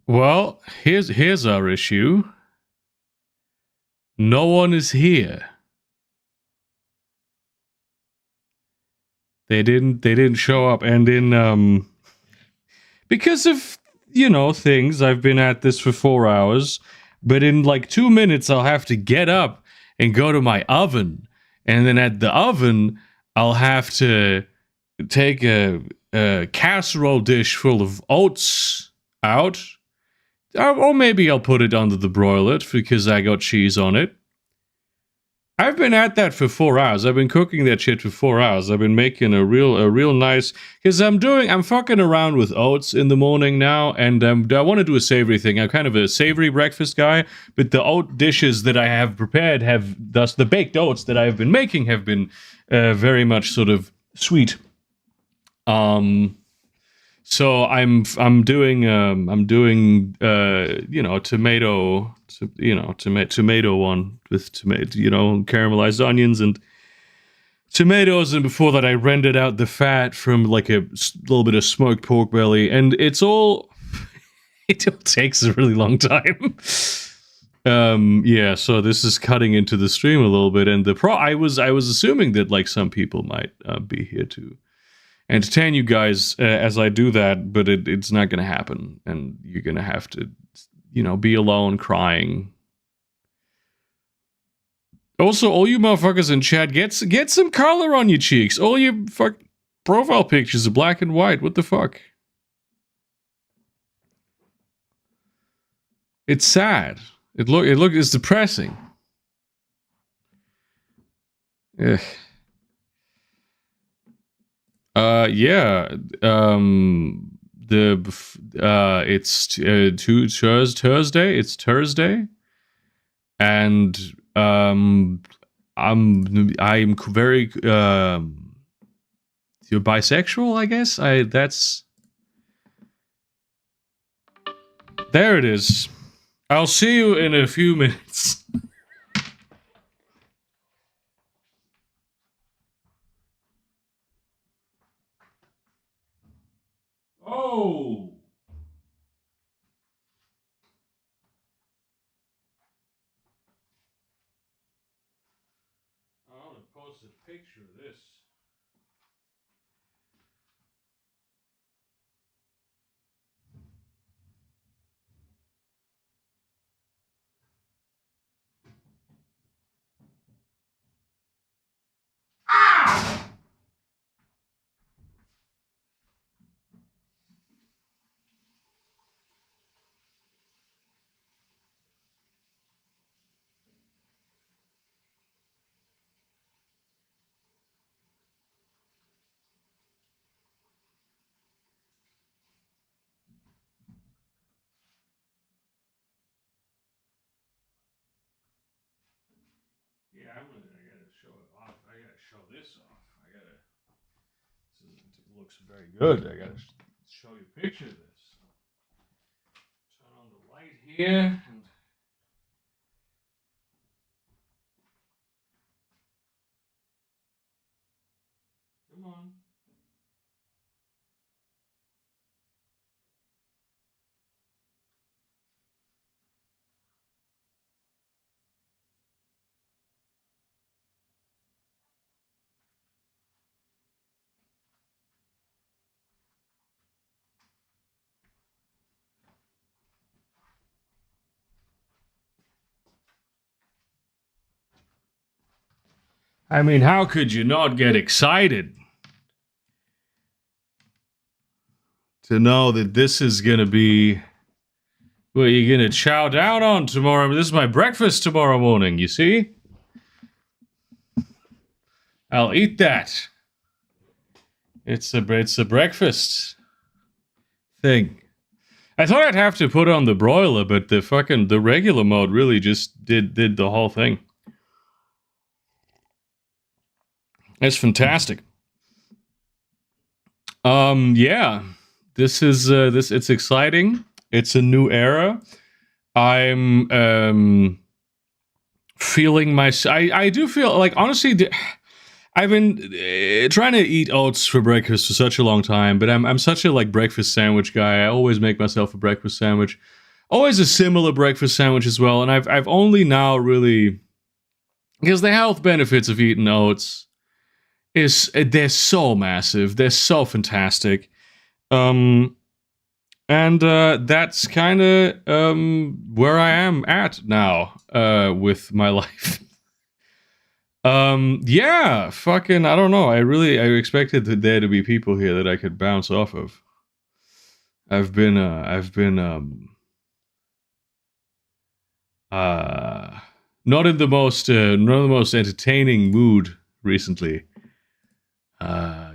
Well, here's our issue. No one is here. They didn't show up, and in because of things, I've been at this for 4 hours, but in like 2 minutes I'll have to get up and go to my oven, and then at the oven I'll have to take a casserole dish full of oats out. Or maybe I'll put it under the broiler because I got cheese on it. I've been at that for 4 hours. I've been cooking that shit for 4 hours. I've been making a real nice, because I'm fucking around with oats in the morning now, and I want to do a savory thing. I'm kind of a savory breakfast guy, but the oat dishes that I have prepared thus the baked oats that I've been making have been very much sort of sweet. So I'm doing tomato one with caramelized onions and tomatoes, and before that I rendered out the fat from like a little bit of smoked pork belly, and it all takes a really long time. So this is cutting into the stream a little bit, and I was assuming that like some people might be here to entertain you guys as I do that, but it's not gonna happen, and you're gonna have to, be alone crying. Also, all you motherfuckers in chat, get some color on your cheeks. All your profile pictures are black and white. What the fuck? It's sad. It's depressing. Ugh. It's Thursday. It's Thursday, and I'm very you're bisexual, I guess. There it is. I'll see you in a few minutes. Oh! I want to post a picture of this. Ah! Yeah, I gotta show it off. I gotta show this off. It looks very good. I gotta show you a picture of this. Turn on the light here. And come on. I mean, how could you not get excited to know that this is gonna be what you're gonna chow down on tomorrow? This is my breakfast tomorrow morning, you see? I'll eat that. It's a breakfast thing. I thought I'd have to put on the broiler, but the regular mode really just did the whole thing. It's fantastic. Yeah. This is it's exciting. It's a new era. I'm feeling I do feel like, honestly, I've been trying to eat oats for breakfast for such a long time, but I'm such a breakfast sandwich guy. I always make myself a breakfast sandwich. always a similar breakfast sandwich as well. And I've only now really, because the health benefits of eating oats they're so massive, they're so fantastic. And that's kind of where I am at now with my life. Yeah, fucking, I don't know. I expected there to be people here that I could bounce off of. I've been not in the most entertaining mood recently,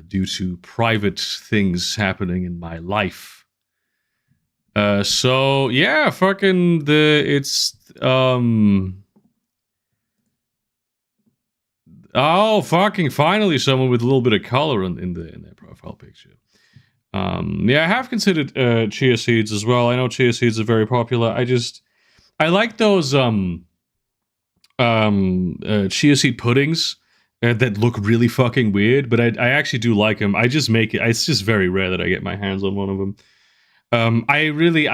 due to private things happening in my life. So yeah, fucking oh, fucking finally someone with a little bit of color in their profile picture. Yeah, I have considered chia seeds as well. I know chia seeds are very popular. I like those chia seed puddings that look really fucking weird, but I actually do like them. I just make it. It's just very rare that I get my hands on one of them. I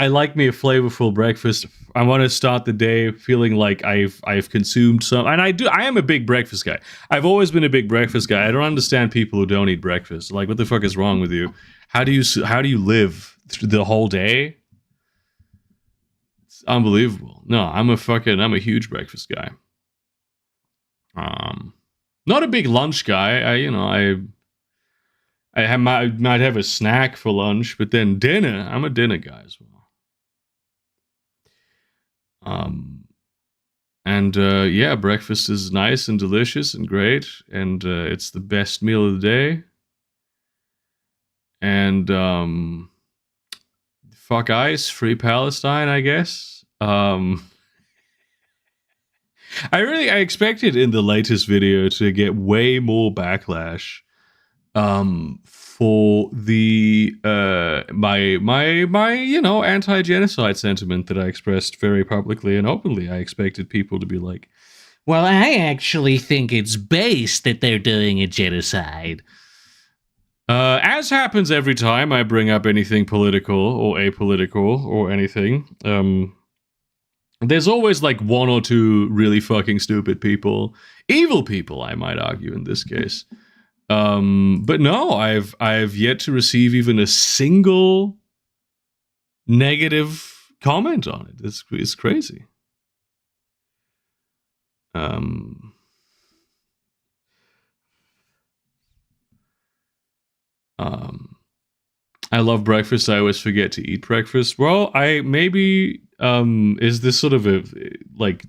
like me a flavorful breakfast. I want to start the day feeling like I've consumed some, and I am a big breakfast guy. I've always been a big breakfast guy. I don't understand people who don't eat breakfast. Like, what the fuck is wrong with you? How do you live through the whole day? It's unbelievable. No, I'm a huge breakfast guy. Not a big lunch guy. I might have a snack for lunch, but then dinner, I'm a dinner guy as well. And yeah, breakfast is nice and delicious and great, and it's the best meal of the day. And fuck ice, free Palestine, I guess. I expected in the latest video to get way more backlash for the my anti-genocide sentiment that I expressed very publicly and openly. I expected people to be like, well, I actually think it's based that they're doing a genocide. As happens every time I bring up anything political or apolitical or anything, there's always like one or two really fucking stupid people, evil people, I might argue in this case. But no, I've yet to receive even a single negative comment on it. It's crazy. I love breakfast. I always forget to eat breakfast. Well, is this sort of a like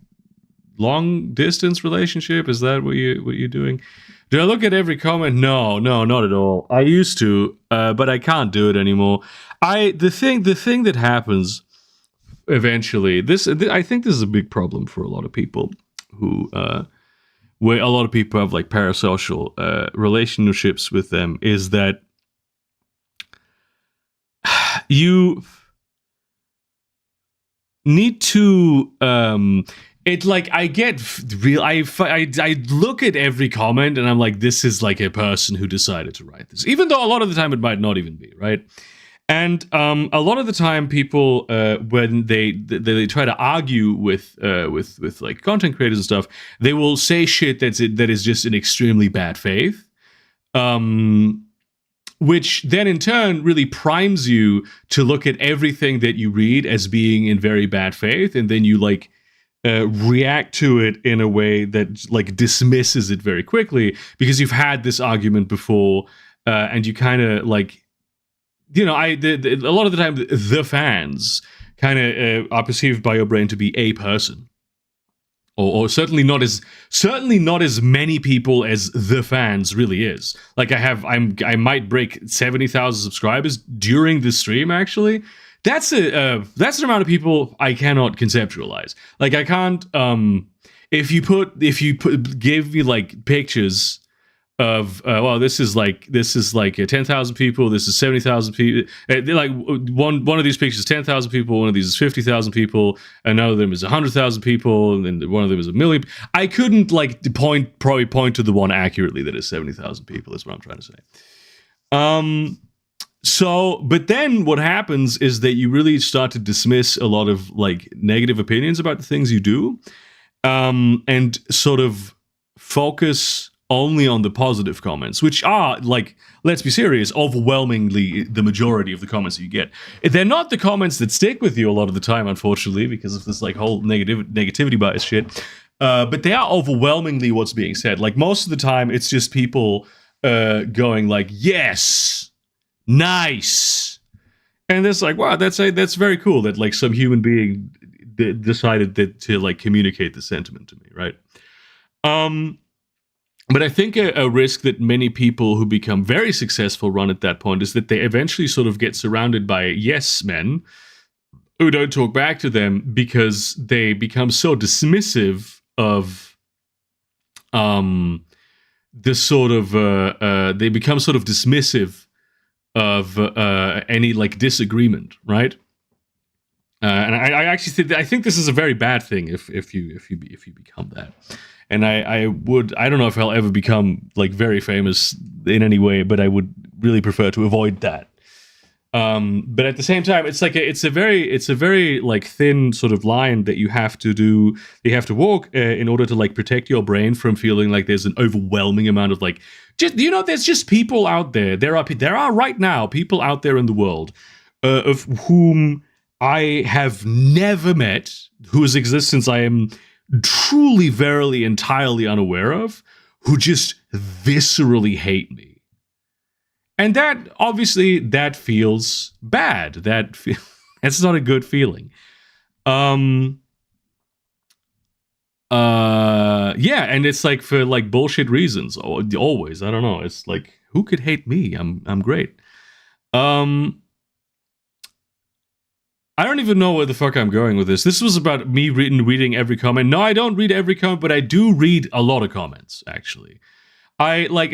long distance relationship? Is that what you're doing? Do I look at every comment? No, not at all. I used to, but I can't do it anymore. The thing that happens eventually, I think this is a big problem for a lot of people who where a lot of people have like parasocial relationships with them, is that you need to it like I get real. I look at every comment and I'm like, this is like a person who decided to write this, even though a lot of the time it might not even be, right? And a lot of the time, people when they try to argue with like content creators and stuff, they will say shit that is just in extremely bad faith, which then in turn really primes you to look at everything that you read as being in very bad faith, and then you like react to it in a way that like dismisses it very quickly because you've had this argument before, and you kind of like, you know, a lot of the time the fans kind of are perceived by your brain to be a person, or certainly not as many people as the fans really is. Like I might break 70,000 subscribers during this stream. Actually, that's an amount of people I cannot conceptualize. Like I can't. If you give me like pictures of well, this is like 10,000 people, this is 70,000 people. They're like one of these pictures is 10,000 people, one of these is 50,000 people, another of them is 100,000 people, and then one of them is a million. I couldn't like point to the one accurately that is 70,000 people. Is what I'm trying to say. So, but then what happens is that you really start to dismiss a lot of like negative opinions about the things you do, and sort of focus only on the positive comments, which are like, let's be serious, overwhelmingly the majority of the comments that you get. They're not the comments that stick with you a lot of the time, unfortunately, because of this like whole negativity bias shit. But they are overwhelmingly what's being said. Like most of the time, it's just people going like, "Yes, nice," and it's like, wow, that's very cool that like some human being decided to like communicate the sentiment to me, right? But I think a risk that many people who become very successful run at that point is that they eventually sort of get surrounded by yes men who don't talk back to them because they become so dismissive of the sort of they become sort of dismissive of any like disagreement, right? And I actually think this is a very bad thing if you become that. And I don't know if I'll ever become like very famous in any way, but I would really prefer to avoid that. But at the same time, it's a very like thin sort of line that you have to walk in order to like protect your brain from feeling like there's an overwhelming amount of like, just, there's just people out there. There are right now people out there in the world of whom I have never met, whose existence I am truly, verily, entirely unaware of, who just viscerally hate me. And that, obviously, that feels bad. That's not a good feeling. Yeah, and it's like for like bullshit reasons. Always. I don't know. It's like, who could hate me? I'm great. I don't even know where the fuck I'm going with this. This was about me reading every comment. No, I don't read every comment, but I do read a lot of comments, actually.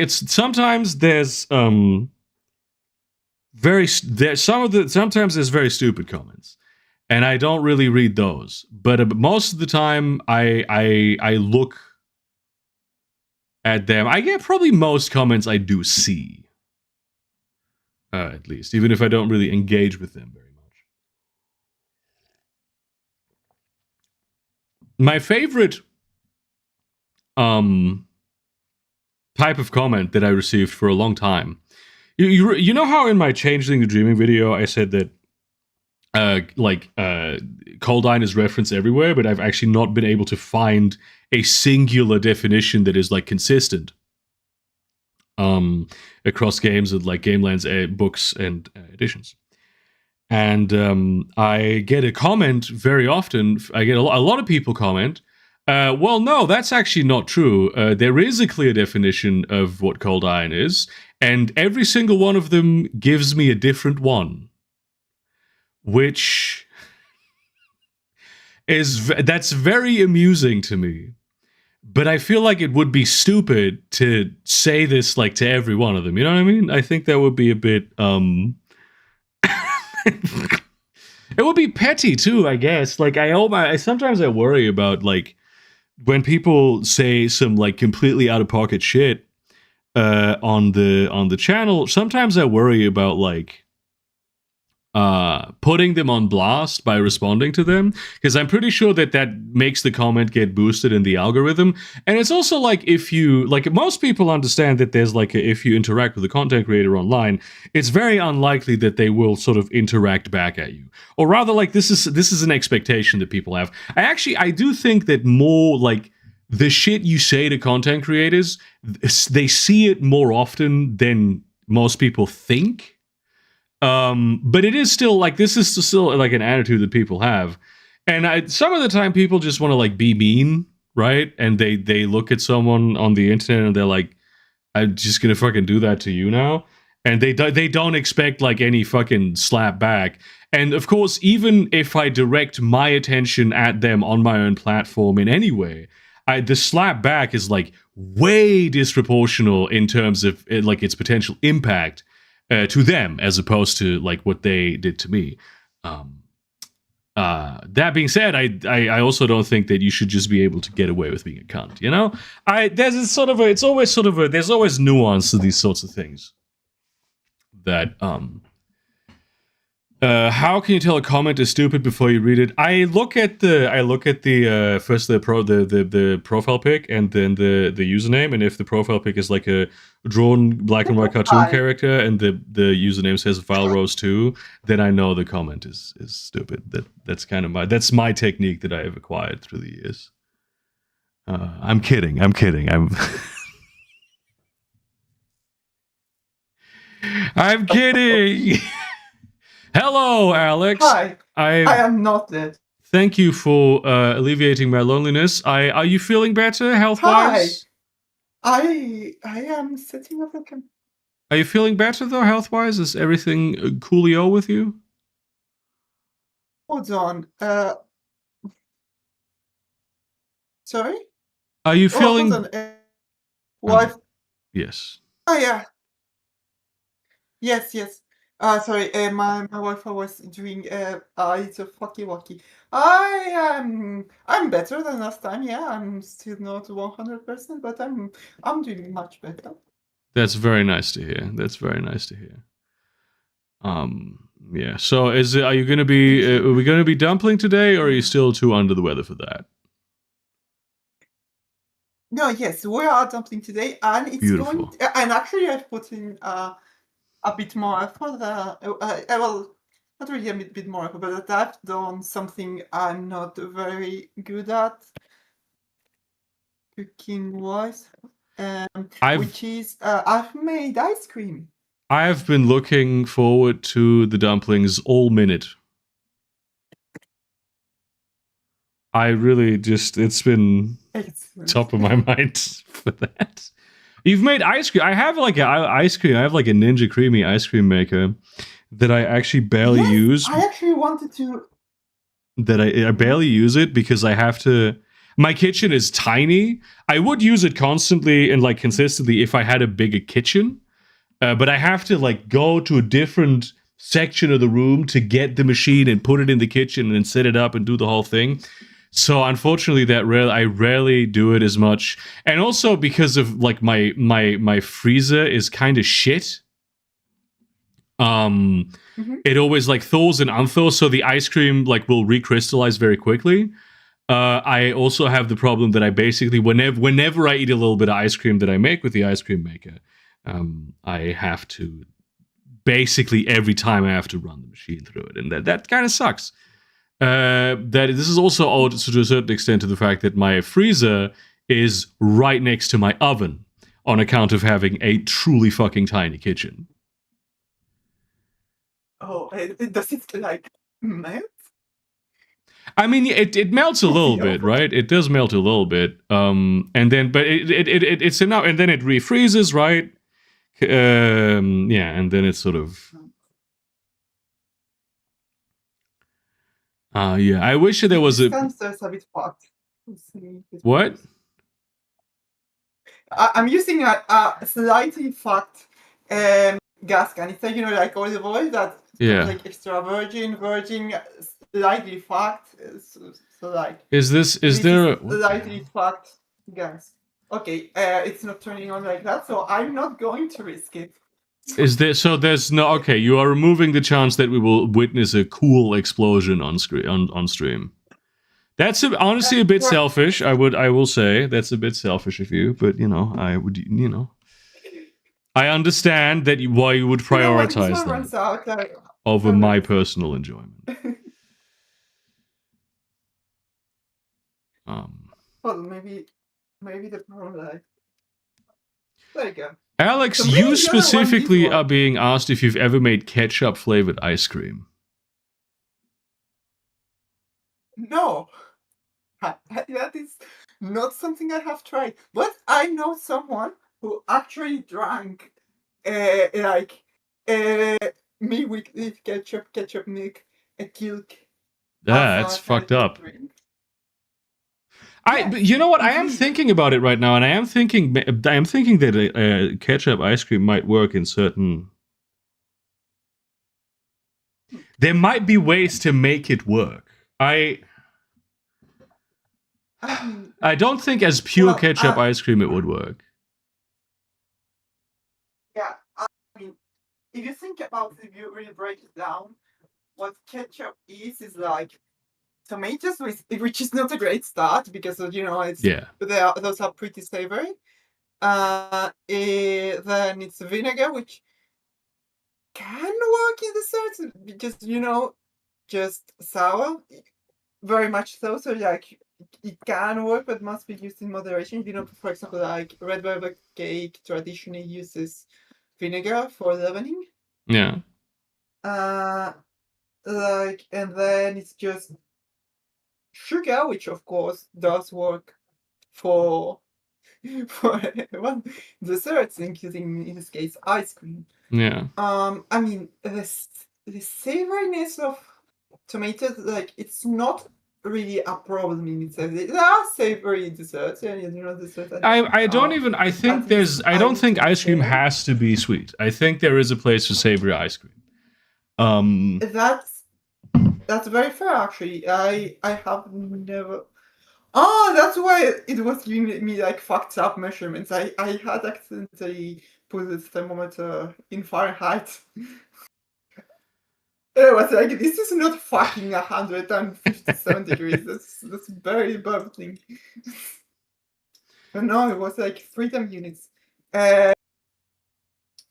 Sometimes there's sometimes there's very stupid comments, and I don't really read those. But most of the time, I look at them. I get probably most comments I do see, at least, even if I don't really engage with them very much. My favorite type of comment that I received for a long time. You know how in my Changeling the Dreaming video I said that Coldine is referenced everywhere, but I've actually not been able to find a singular definition that is like consistent across games and like Gameland's books and editions. And I get a comment very often. I get a lot of people comment, well, no, that's actually not true. There is a clear definition of what cold iron is, and every single one of them gives me a different one. Which that's very amusing to me. But I feel like it would be stupid to say this like to every one of them. You know what I mean? I think that would be a bit it would be petty too, I guess. Like sometimes I worry about like when people say some like completely out of pocket shit on the channel. Sometimes I worry about like putting them on blast by responding to them, because I'm pretty sure that makes the comment get boosted in the algorithm. And it's also like, if you like, most people understand that there's like if you interact with a content creator online, it's very unlikely that they will sort of interact back at you, or rather like this is an expectation that people have. I do think that more like the shit you say to content creators, they see it more often than most people think. But it is still like, this is still like an attitude that people have, and some of the time people just want to like be mean, right? And they look at someone on the internet and they're like, I'm just gonna fucking do that to you now, and they don't expect like any fucking slap back. And of course, even if I direct my attention at them on my own platform in any way, the slap back is like way disproportional in terms of like its potential impact to them, as opposed to like what they did to me. That being said, I also don't think that you should just be able to get away with being a cunt. You know, there's always nuance to these sorts of things that How can you tell a comment is stupid before you read it? I look at the first the profile pic and then the username, and if the profile pic is like a drawn black and white cartoon character and the username says file rose 2, then I know the comment is stupid. That's kind of that's my technique that I have acquired through the years. I'm kidding. I'm I'm kidding. Hello, Alex. Hi. I am not dead. Thank you for alleviating my loneliness. Are you feeling better health-wise? Hi. I am setting up a Are you feeling better though health-wise? Is everything coolio with you? Hold on. Sorry? Are you feeling? Hold on. What? Yes. Oh yeah. Yes. Sorry. My Wi-Fi was doing. It's a fucky. I'm better than last time. Yeah, I'm still not 100%, but I'm doing much better. That's very nice to hear. Yeah. So are you going to be? Are we going to be dumpling today, or are you still too under the weather for that? No, yes, we are dumpling today, and it's beautiful. And actually, I've put in a bit more effort. Well, not really a bit more effort, but I've done something I'm not very good at cooking-wise, which is I've made ice cream. I've been looking forward to the dumplings all minute. I really just, it's been top of my mind for that. You've made ice cream. I have like ice cream. I have like a Ninja Creamy ice cream maker that I actually barely use. I actually wanted to. That I barely use it because I have to. My kitchen is tiny. I would use it constantly and like consistently if I had a bigger kitchen. But I have to like go to a different section of the room to get the machine and put it in the kitchen and then set it up and do the whole thing. So unfortunately, I rarely do it as much, and also because of like my freezer is kind of shit. It always like thaws and unthaws, so the ice cream like will recrystallize very quickly. I also have the problem that I basically whenever I eat a little bit of ice cream that I make with the ice cream maker, I have to basically every time I have to run the machine through it, and that kind of sucks. That this is also owed to a certain extent to the fact that my freezer is right next to my oven on account of having a truly fucking tiny kitchen. Oh, does it like melt? I mean, it melts a little bit, right? It does melt a little bit, and then but it's enough, and then it refreezes, right? Yeah, and then it's sort of. Yeah, I wish there was a. A bit fucked. What? I'm using a slightly fucked gas can. It's like, like olive oil that like extra virgin, slightly fucked. So like. Is there a slightly fucked gas? Okay, it's not turning on like that, so I'm not going to risk it. Is there? So there's no. Okay, you are removing the chance that we will witness a cool explosion on stream. That's honestly a bit selfish. I will say that's a bit selfish of you, but I would, I understand that why you would prioritize that over my personal enjoyment. Well, maybe the problem. There you go. Alex, so you specifically are being asked if you've ever made ketchup-flavored ice cream. No. That is not something I have tried. But I know someone who actually drank me with ketchup milk, milk. That's fucked up. You know what? I am thinking about it right now, and I am thinking that ketchup ice cream might work in certain. There might be ways to make it work. I don't think as pure ketchup ice cream it would work. Yeah, I mean, if you think about it, if you really break it down, what ketchup is like tomatoes, which is not a great start because it's those are pretty savory. Then it's vinegar, which can work in desserts because just sour, very much so. So like it can work, but must be used in moderation. For example, like red velvet cake traditionally uses vinegar for leavening. Yeah. And then it's just sugar, which of course does work for one desserts, including in this case ice cream. Yeah. I mean the savoriness of tomatoes, like it's not really a problem in itself. There are savory desserts, desserts. I don't even. I think there's. I don't think ice cream has to be sweet. I think there is a place for savory ice cream. That's very fair, actually. I have never. Oh, that's why it was giving me like fucked up measurements. I had accidentally put the thermometer in Fahrenheit. It was like, this is not fucking 157 degrees. That's very baffling. No, it was like freedom units.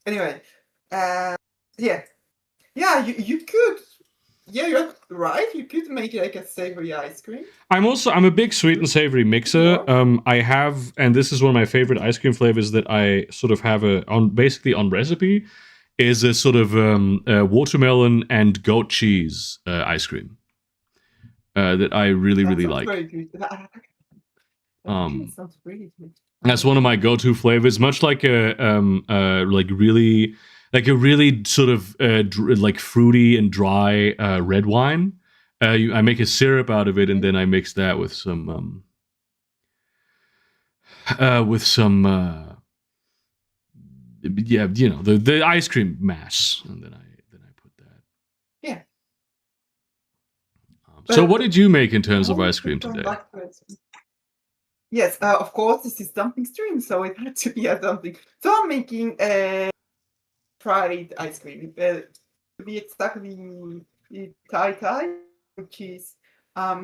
Anyway, yeah, you could. Yeah, you're right. You could make like a savory ice cream. I'm a big sweet and savory mixer. I have, and this is one of my favorite ice cream flavors that I sort of have on recipe, is a sort of watermelon and goat cheese ice cream that I really like. Very good. Sounds really good. That's one of my go-to flavors, much like a really sort of like fruity and dry red wine. I make a syrup out of it, and then I mix that with some the ice cream mass, and then I put that. Yeah. So what did you make in terms of ice cream today? Yes, of course, this is dumpling stream, so it had to be a dumpling. So I'm making a fried ice cream. To be exactly Thai, which is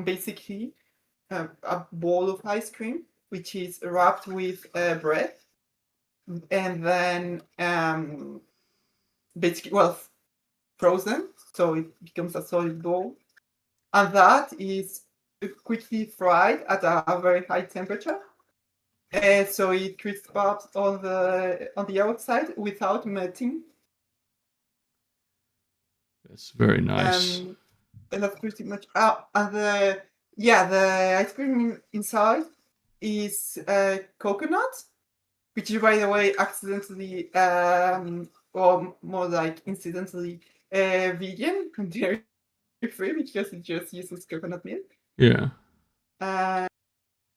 basically a bowl of ice cream, which is wrapped with bread, and then basically, frozen, so it becomes a solid bowl, and that is quickly fried at a very high temperature, so it crisps up on the outside without melting. That's very nice. And that's pretty much. And the ice cream inside is coconut, which is, by the way, accidentally or more like incidentally vegan and dairy free because it just uses coconut milk. Yeah.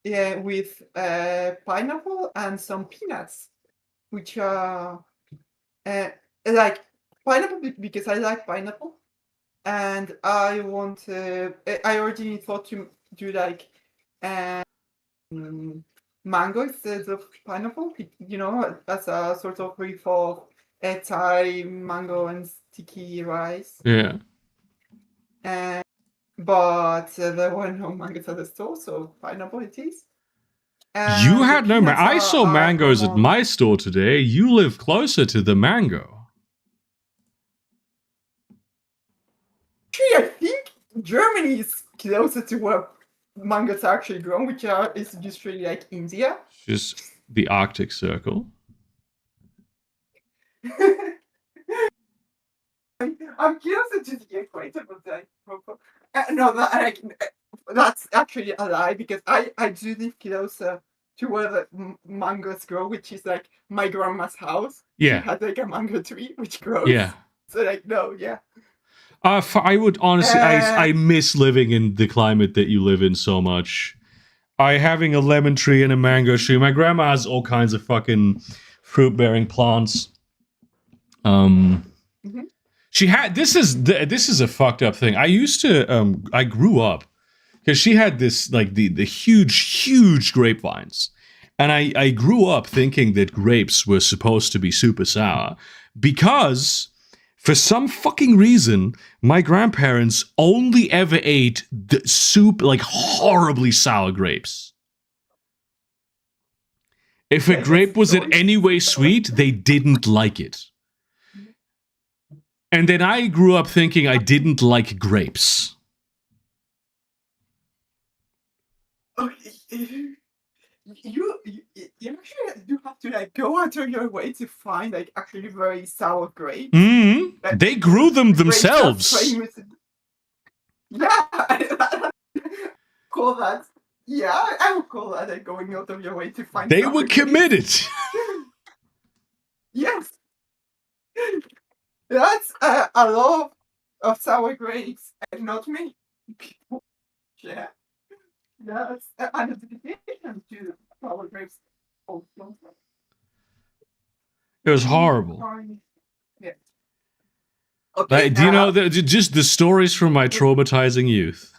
Yeah, with pineapple and some peanuts, which are like pineapple because I like pineapple, and I originally thought to do like mango instead of pineapple, as a sort of brief of Thai mango and sticky rice. Yeah. But there were no mangoes at the store, so pineapple it is. You had no mango. I saw mangoes at my store today. You live closer to the mango. Actually, I think Germany is closer to where mangoes are actually grown, which is usually like India. Just the Arctic Circle. I'm closer to the equator, but no, that's actually a lie because I do live closer to where the mangoes grow, which is like my grandma's house. Yeah. She had like a mango tree which grows. Yeah. So like no, yeah. I would honestly, I miss living in the climate that you live in so much. Having a lemon tree and a mango tree. My grandma has all kinds of fucking fruit-bearing plants. She had this is a fucked up thing. I used to I grew up because she had this like the huge grapevines, and I grew up thinking that grapes were supposed to be super sour because For some fucking reason, my grandparents only ever ate the soup, like horribly sour grapes. If a grape was in any way sweet, they didn't like it. And then I grew up thinking I didn't like grapes. Okay, you actually do have to like go out of your way to find like actually very sour grapes. Mm-hmm. They grew them themselves. Yeah, call that. Yeah, I would call that like going out of your way to find. They were committed. Yes, that's a lot of sour grapes, and not many people share. That's an dedication to sour grapes. It was horrible. Yeah. Okay. Like, do you know just the stories from my traumatizing youth?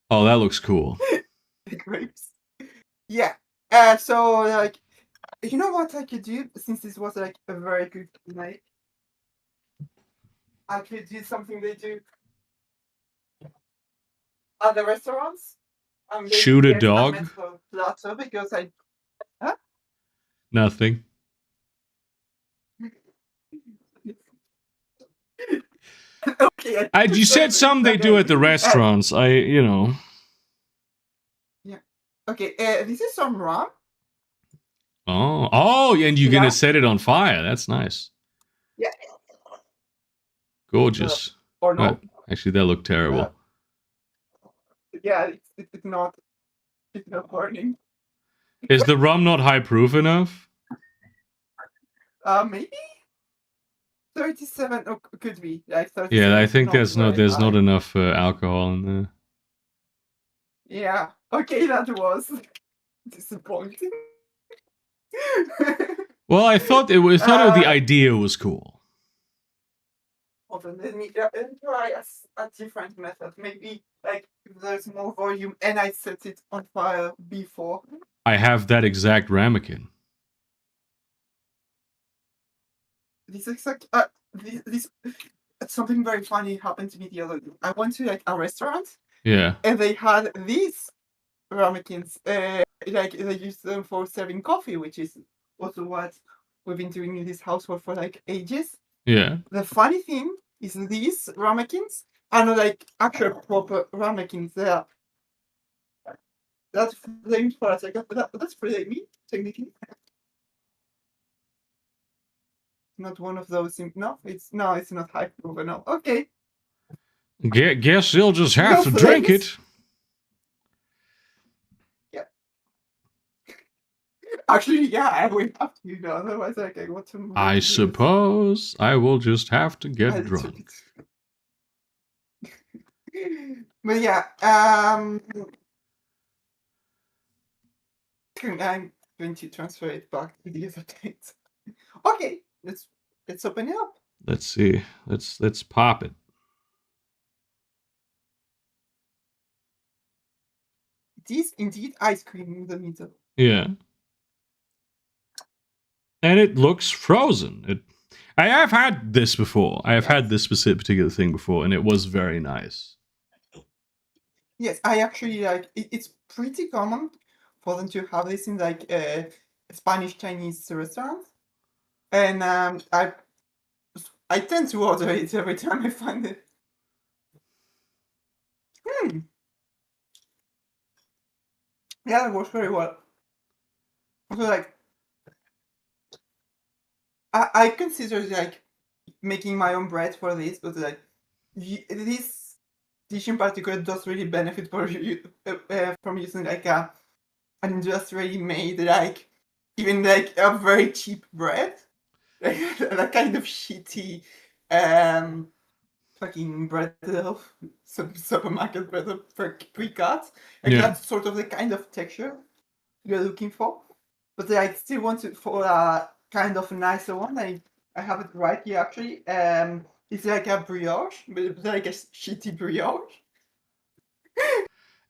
Oh, that looks cool. Grapes. Yeah. So like, you know what I could do since this was like a very good night. I could do something they do at the restaurants. Shoot a dog? Platter because I. Huh? Nothing. Okay. You said some they do at the restaurants. Yeah. Okay. This is some rum. Oh, and you're gonna set it on fire. That's nice. Yeah. Gorgeous. Or not. Actually, that looked terrible. Yeah, it's not. It's not burning. Is the rum not high proof enough? Maybe 37. Oh, could be like 37. Yeah, I think there's not enough alcohol in there. Yeah. Okay, that was disappointing. Well, I thought the idea was cool. Hold on, let me try a different method. Maybe like if there's more volume and I set it on fire before. I have that exact ramekin. This exact this something very funny happened to me the other day. I went to like a restaurant. Yeah. And they had these ramekins. Like they used them for serving coffee, which is also what we've been doing in this household for like ages. Yeah. The funny thing is these ramekins are not like actual proper ramekins. They are. That's flamed for a second. That's flaming, technically. Not one of those. No, it's not high proof enough. Okay. Guess you'll just have to drink it. Yeah. Actually, yeah, I will have to. Otherwise, like, I want to. I suppose I will just have to get drunk. But yeah, I'm going to transfer it back to the other date. Okay, let's open it up. Let's see. Let's pop it. It is indeed ice cream in the middle. Yeah. And it looks frozen. I have had this before. I have had this particular thing before, and it was very nice. Yes, I actually like it. It's pretty common for them to have this in like Spanish Chinese restaurants, and I tend to order it every time I find it. Yeah, it works very well. Also, like, I consider like making my own bread for this, but like this dish in particular does really benefit from using like an industrially made like even like a very cheap bread, like that kind of shitty fucking bread of some supermarket bread pre-cut. Like that's sort of the kind of texture you're looking for. But I still want it for a kind of nicer one. I have it right here actually. It's like a brioche, but it's like a shitty brioche.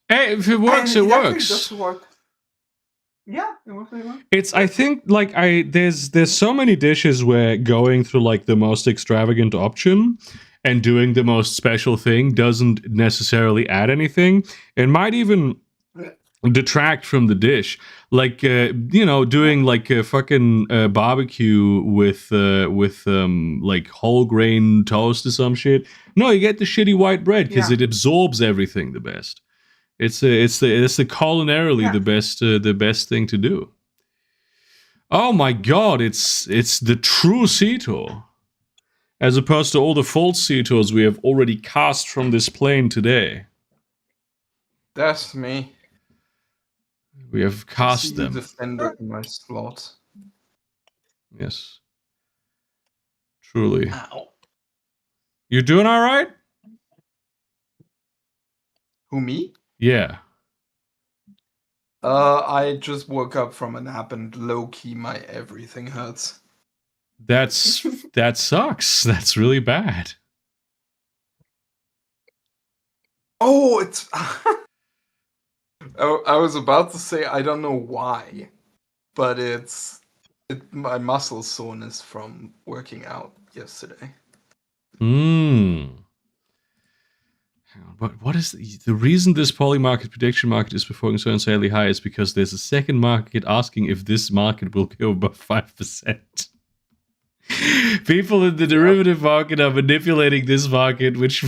Hey, if it works, it works. Does work. Yeah, it was really fun. It's I think like there's so many dishes where going through like the most extravagant option and doing the most special thing doesn't necessarily add anything. It might even detract from the dish. Like doing like a fucking barbecue with like whole grain toast or some shit. No, you get the shitty white bread because Yeah. it absorbs everything the best. It's the culinarily Yeah. the best thing to do. Oh my god, it's the true Cetor. As opposed to all the false Cetors we have already cast from this plane today. That's me. We have I cast see you them. defended my slot. Yes. Truly. Ow. You doing alright? Who, me? Yeah. I just woke up from a nap and low-key my everything hurts. That sucks. That's really bad. Oh, it's... I was about to say I don't know why, but it's my muscle soreness from working out yesterday. But what is the reason this poly market prediction market is performing so insanely high is because there's a second market asking if this market will go above 5%. People in the derivative market are manipulating this market, which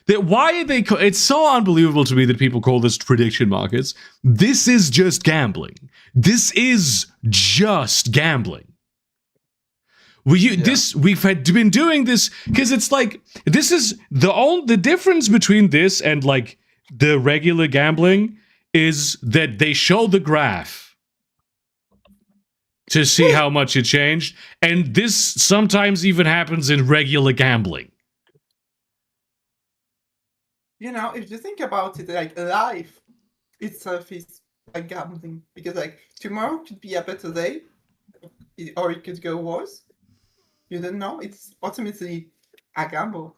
why are they? It's so unbelievable to me that people call this prediction markets. This is just gambling. This is just gambling. We've been doing this because it's like this is the difference between this and like the regular gambling is that they show the graph to see how much it changed, and this sometimes even happens in regular gambling. You know, if you think about it, like life itself is like gambling because like tomorrow could be a better day, or it could go worse. You don't know. It's ultimately a gamble.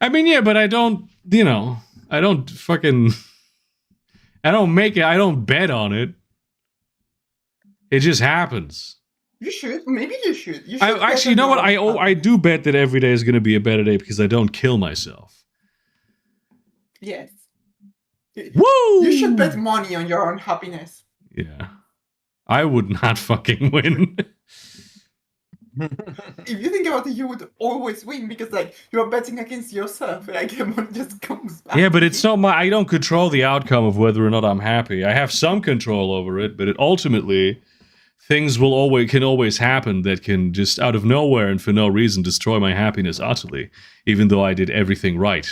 I mean, yeah, but I don't make it. I don't bet on it. It just happens. You should. Maybe you should. You should I actually, you know what? bet on I do bet that every day is going to be a better day because I don't kill myself. Yes. Woo! You should bet money on your own happiness. Yeah. I would not fucking win. If you think about it, you would always win because like you're betting against yourself. Like the money just comes back. Yeah, but it's not I don't control the outcome of whether or not I'm happy. I have some control over it, but ultimately things can always happen that can just out of nowhere and for no reason destroy my happiness utterly, even though I did everything right.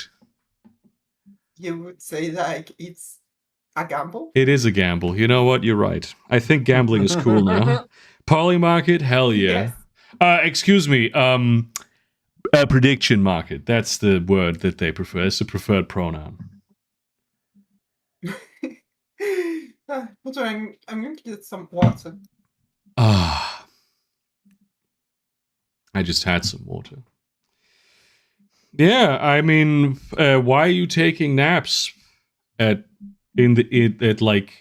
You would say like it's a gamble? It is a gamble. You know what? You're right. I think gambling is cool now. Poly market, hell yeah. Yes. Excuse me. A prediction market. That's the word that they prefer. It's a preferred pronoun. Hold on, I'm going to get some water. I just had some water. Yeah, I mean, why are you taking naps at like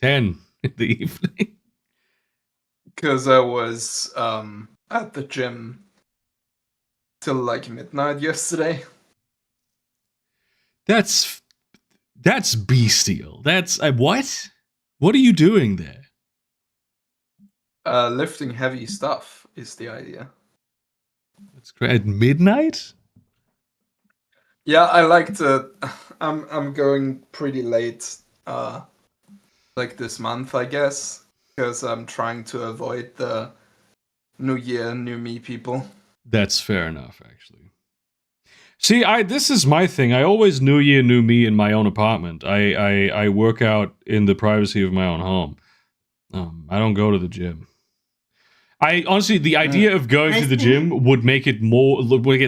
10 in the evening? Because I was at the gym till like midnight yesterday. That's bestial. That's what? What are you doing there? Lifting heavy stuff is the idea. That's great. At midnight? Yeah, I like to. I'm going pretty late, like this month, I guess, because I'm trying to avoid the New Year, New Me people. That's fair enough, actually. See, this is my thing. I always New Year, New Me in my own apartment. I work out in the privacy of my own home. I don't go to the gym. I honestly, the idea of going to the gym would make it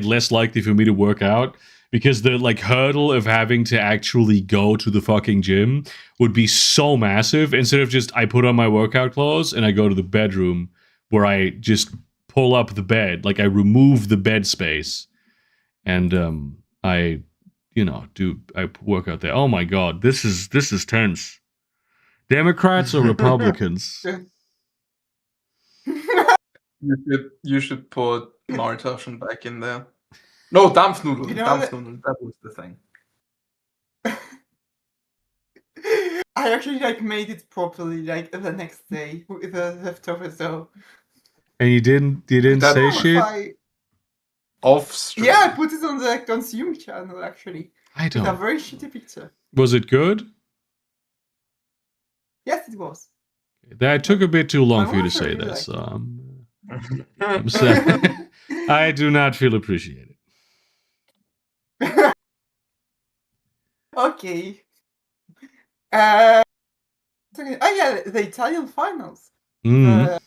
less likely for me to work out because the like hurdle of having to actually go to the fucking gym would be so massive. Instead of just I put on my workout clothes and I go to the bedroom where I just pull up the bed, like I remove the bed space and I I work out there. Oh my god, this is tense. Democrats or Republicans? You should put Martaschen back in there. No, Dampfnudeln. You know Dampfnudeln. That was the thing. I actually made it properly the next day with the leftovers. So And you didn't say shit? Off stream. Yeah, I put it on the consume channel actually. I It's a don't. very shitty picture. Was it good? Yes, it was. That took a bit too long I for you to also say really that, liked so I'm sorry. I do not feel appreciated. Okay. Yeah, the Italian finals. Mm.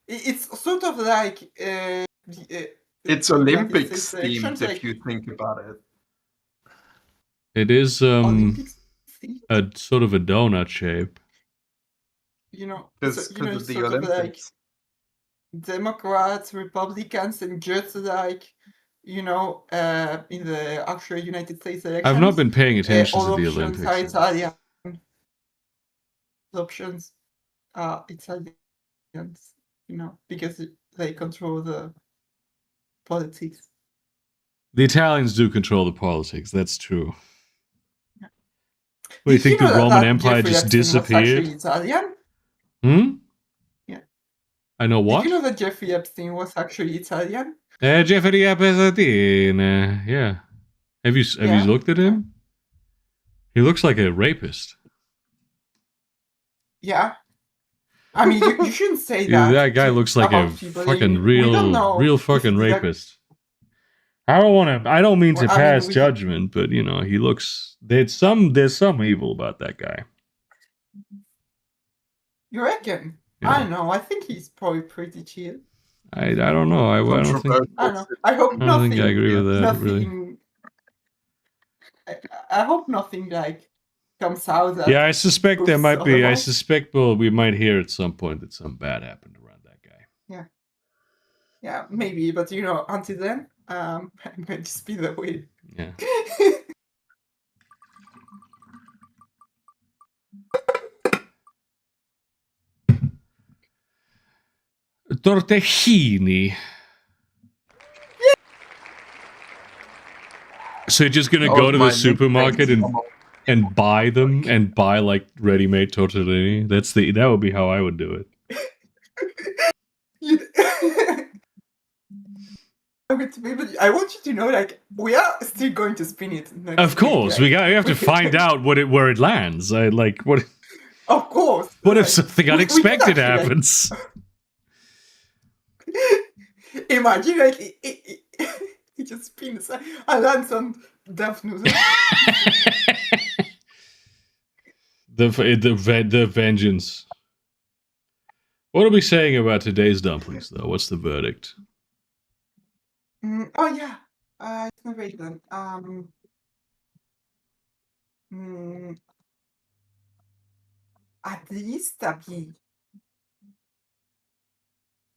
It's sort of like It's Olympics themed if you think about it. It is Olympics themed. a sort of a donut shape. Because it's of the sort of like Olympics. Democrats, Republicans, and just like in the actual United States elections. I've not been paying attention all to the options Olympics. are Italian. Options are Italians, because they control the politics. The Italians do control the politics. That's true. Yeah. What, you think the Roman Empire Jeffrey just Epstein was disappeared? actually Italian? Hmm? Yeah. I know what? Did you know that Jeffrey Epstein was actually Italian? Jeffrey Epstein. Yeah. Have you looked at him? He looks like a rapist. Yeah. I mean, you shouldn't say that. That guy looks like a fucking real fucking rapist. I don't mean to pass judgment, but he looks. There's some evil about that guy. You reckon? Yeah. I don't know. I think he's probably pretty chill. I don't know. I don't think. I don't know. I hope I don't nothing. think I agree with that. Nothing. Really. I hope nothing comes out. Yeah, I suspect there might be. I suspect we might hear at some point that something bad happened around that guy. Yeah. Yeah, maybe. But until then, I'm going to speed the way. Yeah. Tortellini. So you're just gonna go to the supermarket and buy them and buy like ready-made tortellini? That would be how I would do it. I want you to know, we are still going to spin it. Of course, we have to find out where it lands. What? Of course. What if something unexpected happens? Imagine it just spins and lands on Daphne. The vengeance. What are we saying about today's dumplings, though? What's the verdict? Oh yeah, it's not very good. At least a B.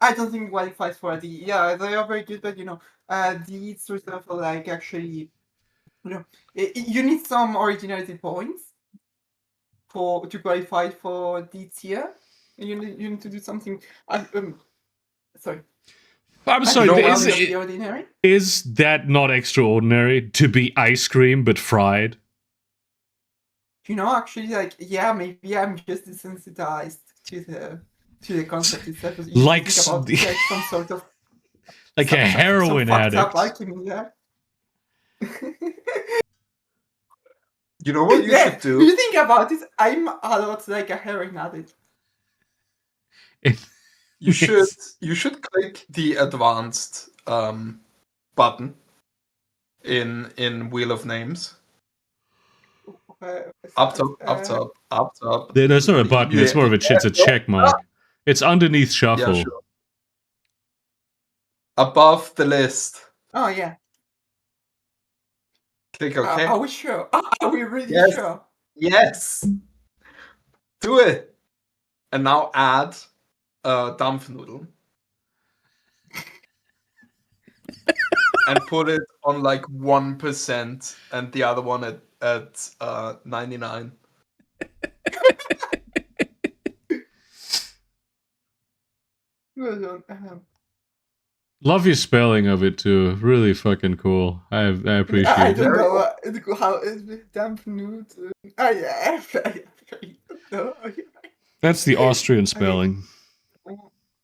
I don't think it qualifies for a D. Yeah, they are very good, but D sort of actually, you need some originality points to qualify for D tier. You need to do something. Sorry. I'm sorry. Is that not extraordinary to be ice cream but fried? Actually, maybe I'm just desensitized to the concept itself. Like some sort of a heroin addict. You know what you should do? You think about it, I'm a lot like a heroin addict. You should click the advanced button in Wheel of Names. Up top. That's not a button. It's more of it's a check mark. It's underneath shuffle. Yeah, sure. Above the list. Oh yeah. Click OK. Are we sure? Are we really sure? Yes. Do it. And now add Dampfnudeln. and put it on like 1% and the other one at 99. Well done. Love your spelling of it too. Really fucking cool. I I appreciate it. don't Very know how is it damp nude. I don't know. That's the Austrian spelling.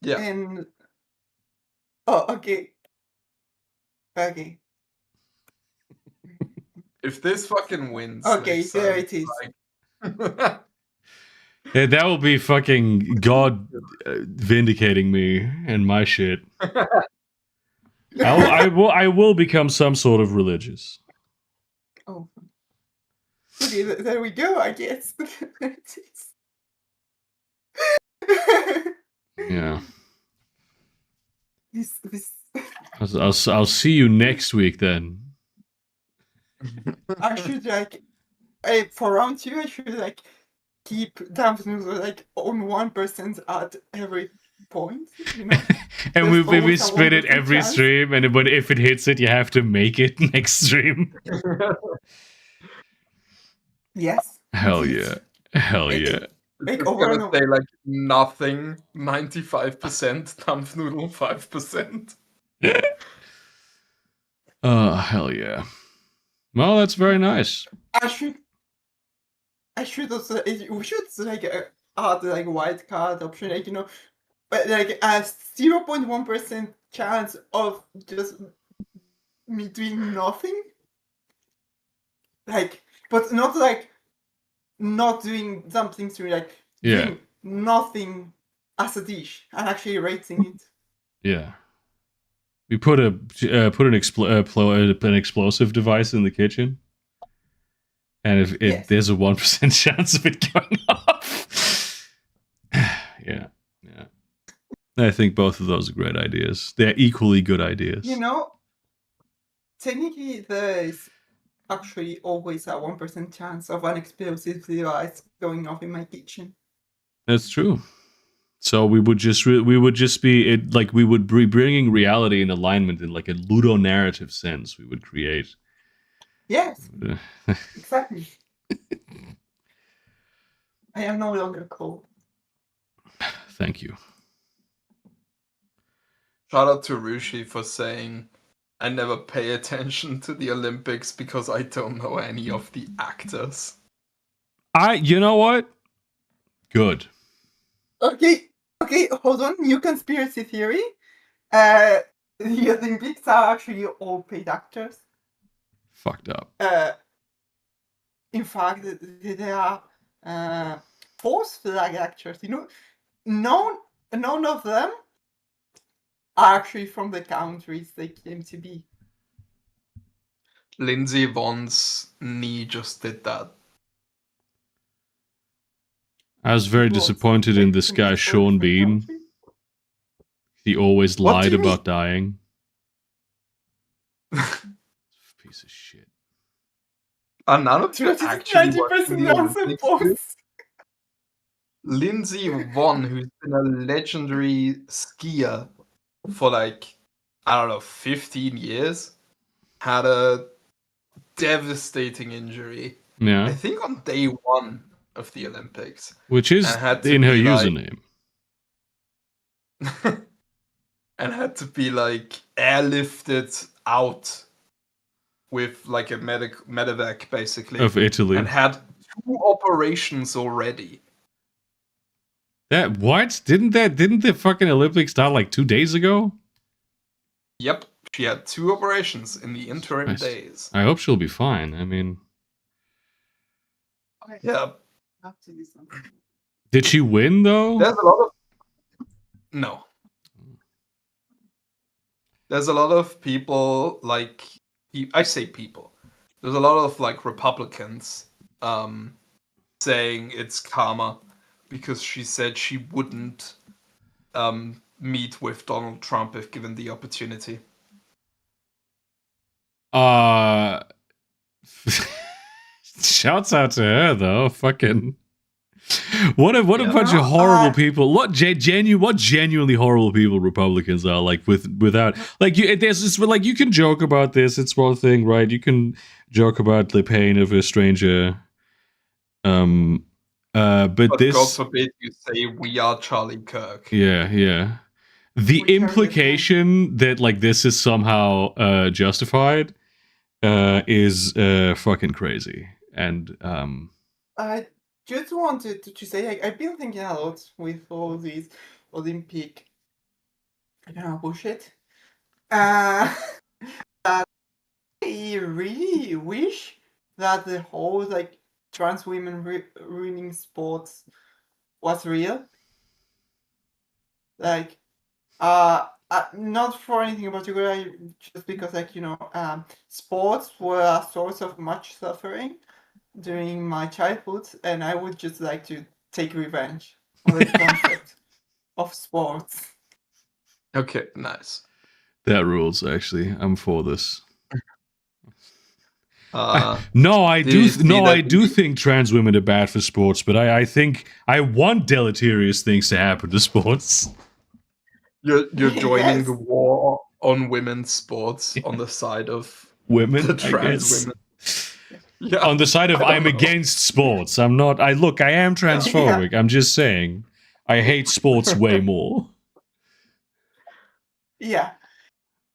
Yeah. And okay. If this fucking wins. Okay, next there time, it is. like- Yeah, that will be fucking God vindicating me and my shit. I will become some sort of religious. Oh. Okay, there we go, I guess. There it is. Yeah. This I'll see you next week then. I should like for round 2 I should like keep damp noodle like on 1% at every point, you know. And There's we always a spin it 1% every chance. stream, and if it hits it, you have to make it next stream. Yes. Hell indeed. yeah. Hell It- yeah. Like It's over and gonna over. say like nothing, 95%, Dampfnudel 5%. Oh, hell yeah. Well, that's very nice. I should also we should like add like wild card option, like, you know, but like a 0.1% chance of just me doing nothing, like, but not like not doing something to like Yeah. doing nothing as a dish and actually rating it. Yeah. We put an explosive device in the kitchen, and if Yes. there's a 1% chance of it going off. Yeah. I think both of those are great ideas. They're equally good ideas. You know, technically there is actually always a 1% chance of an explosive device going off in my kitchen. That's true. So we would just be we would be bringing reality in alignment in like a ludonarrative sense. We would create. Yes, exactly. I am no longer cold. Thank you. Shout out to Rushi for saying, I never pay attention to the Olympics because I don't know any of the actors. You know what? Good. Okay, hold on. New conspiracy theory. The Olympics are actually all paid actors. Fucked up. In fact, there are false flag actors. You know, none of them are actually from the countries they claim to be. Lindsay Vohn's knee just did that. I was very What? disappointed in Like, this from guy, the Sean different Bean. countries? He always What do lied you mean? about dying. Piece of shit. Are none of you Dude, actually 90% watching the answer Olympics? both. Lindsay Vonn, who's been a legendary skier for like, I don't know, 15 years, had a devastating injury. I Yeah. think on day 1 of the Olympics. Which is And had to in her be like- username. and had to be like airlifted out with like a medevac basically. Of Italy. And had 2 operations already. That what? Didn't the fucking Olympics start like 2 days ago? Yep, she had 2 operations in the interim Christ. days. I hope she'll be fine. I mean, Yeah, I have to do something. did she win though? there's a lot of no. There's a lot of people like I say people. There's a lot of like Republicans saying it's karma because she said she wouldn't meet with Donald Trump if given the opportunity. Shouts out to her though. Fucking What a Yeah. bunch of horrible people. What genuinely horrible people Republicans are, like without like there's this, like, you can joke about this, it's one thing, right? You can joke about the pain of a stranger. But But this, God forbid you say we are Charlie Kirk. yeah. The We carry the implication that like this is somehow justified is fucking crazy. And I just wanted to say, I've been thinking a lot with all these Olympic, bullshit. I really wish that the whole like trans women ruining sports was real. Like, not for anything in particular, just because sports were a source of much suffering during my childhood, and I would just like to take revenge on the concept of sports. Okay, nice. that rules. Actually, I'm for this. Uh, I do you see that do think trans women are bad for sports, but I think I want deleterious things to happen to sports. you're joining Yes. the war on women's sports on the side of Women, the I trans guess. women. Yeah, On the side of I don't I'm know. against sports. I'm not. I am transphobic. I'm just saying. I hate sports way more. Yeah,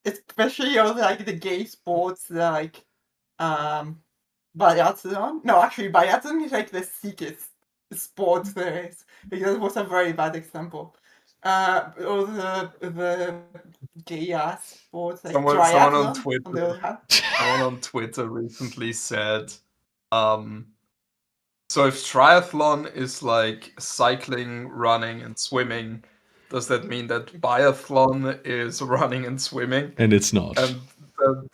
especially all like the gay sports like biathlon. No, actually, biathlon is like the sickest sport there is, because it was a very bad example. All the gay ass sports like Someone triathlon. on Twitter. On the other hand, Someone on Twitter recently said, so if triathlon is like cycling, running, and swimming, does that mean that biathlon is running and swimming? And it's not. And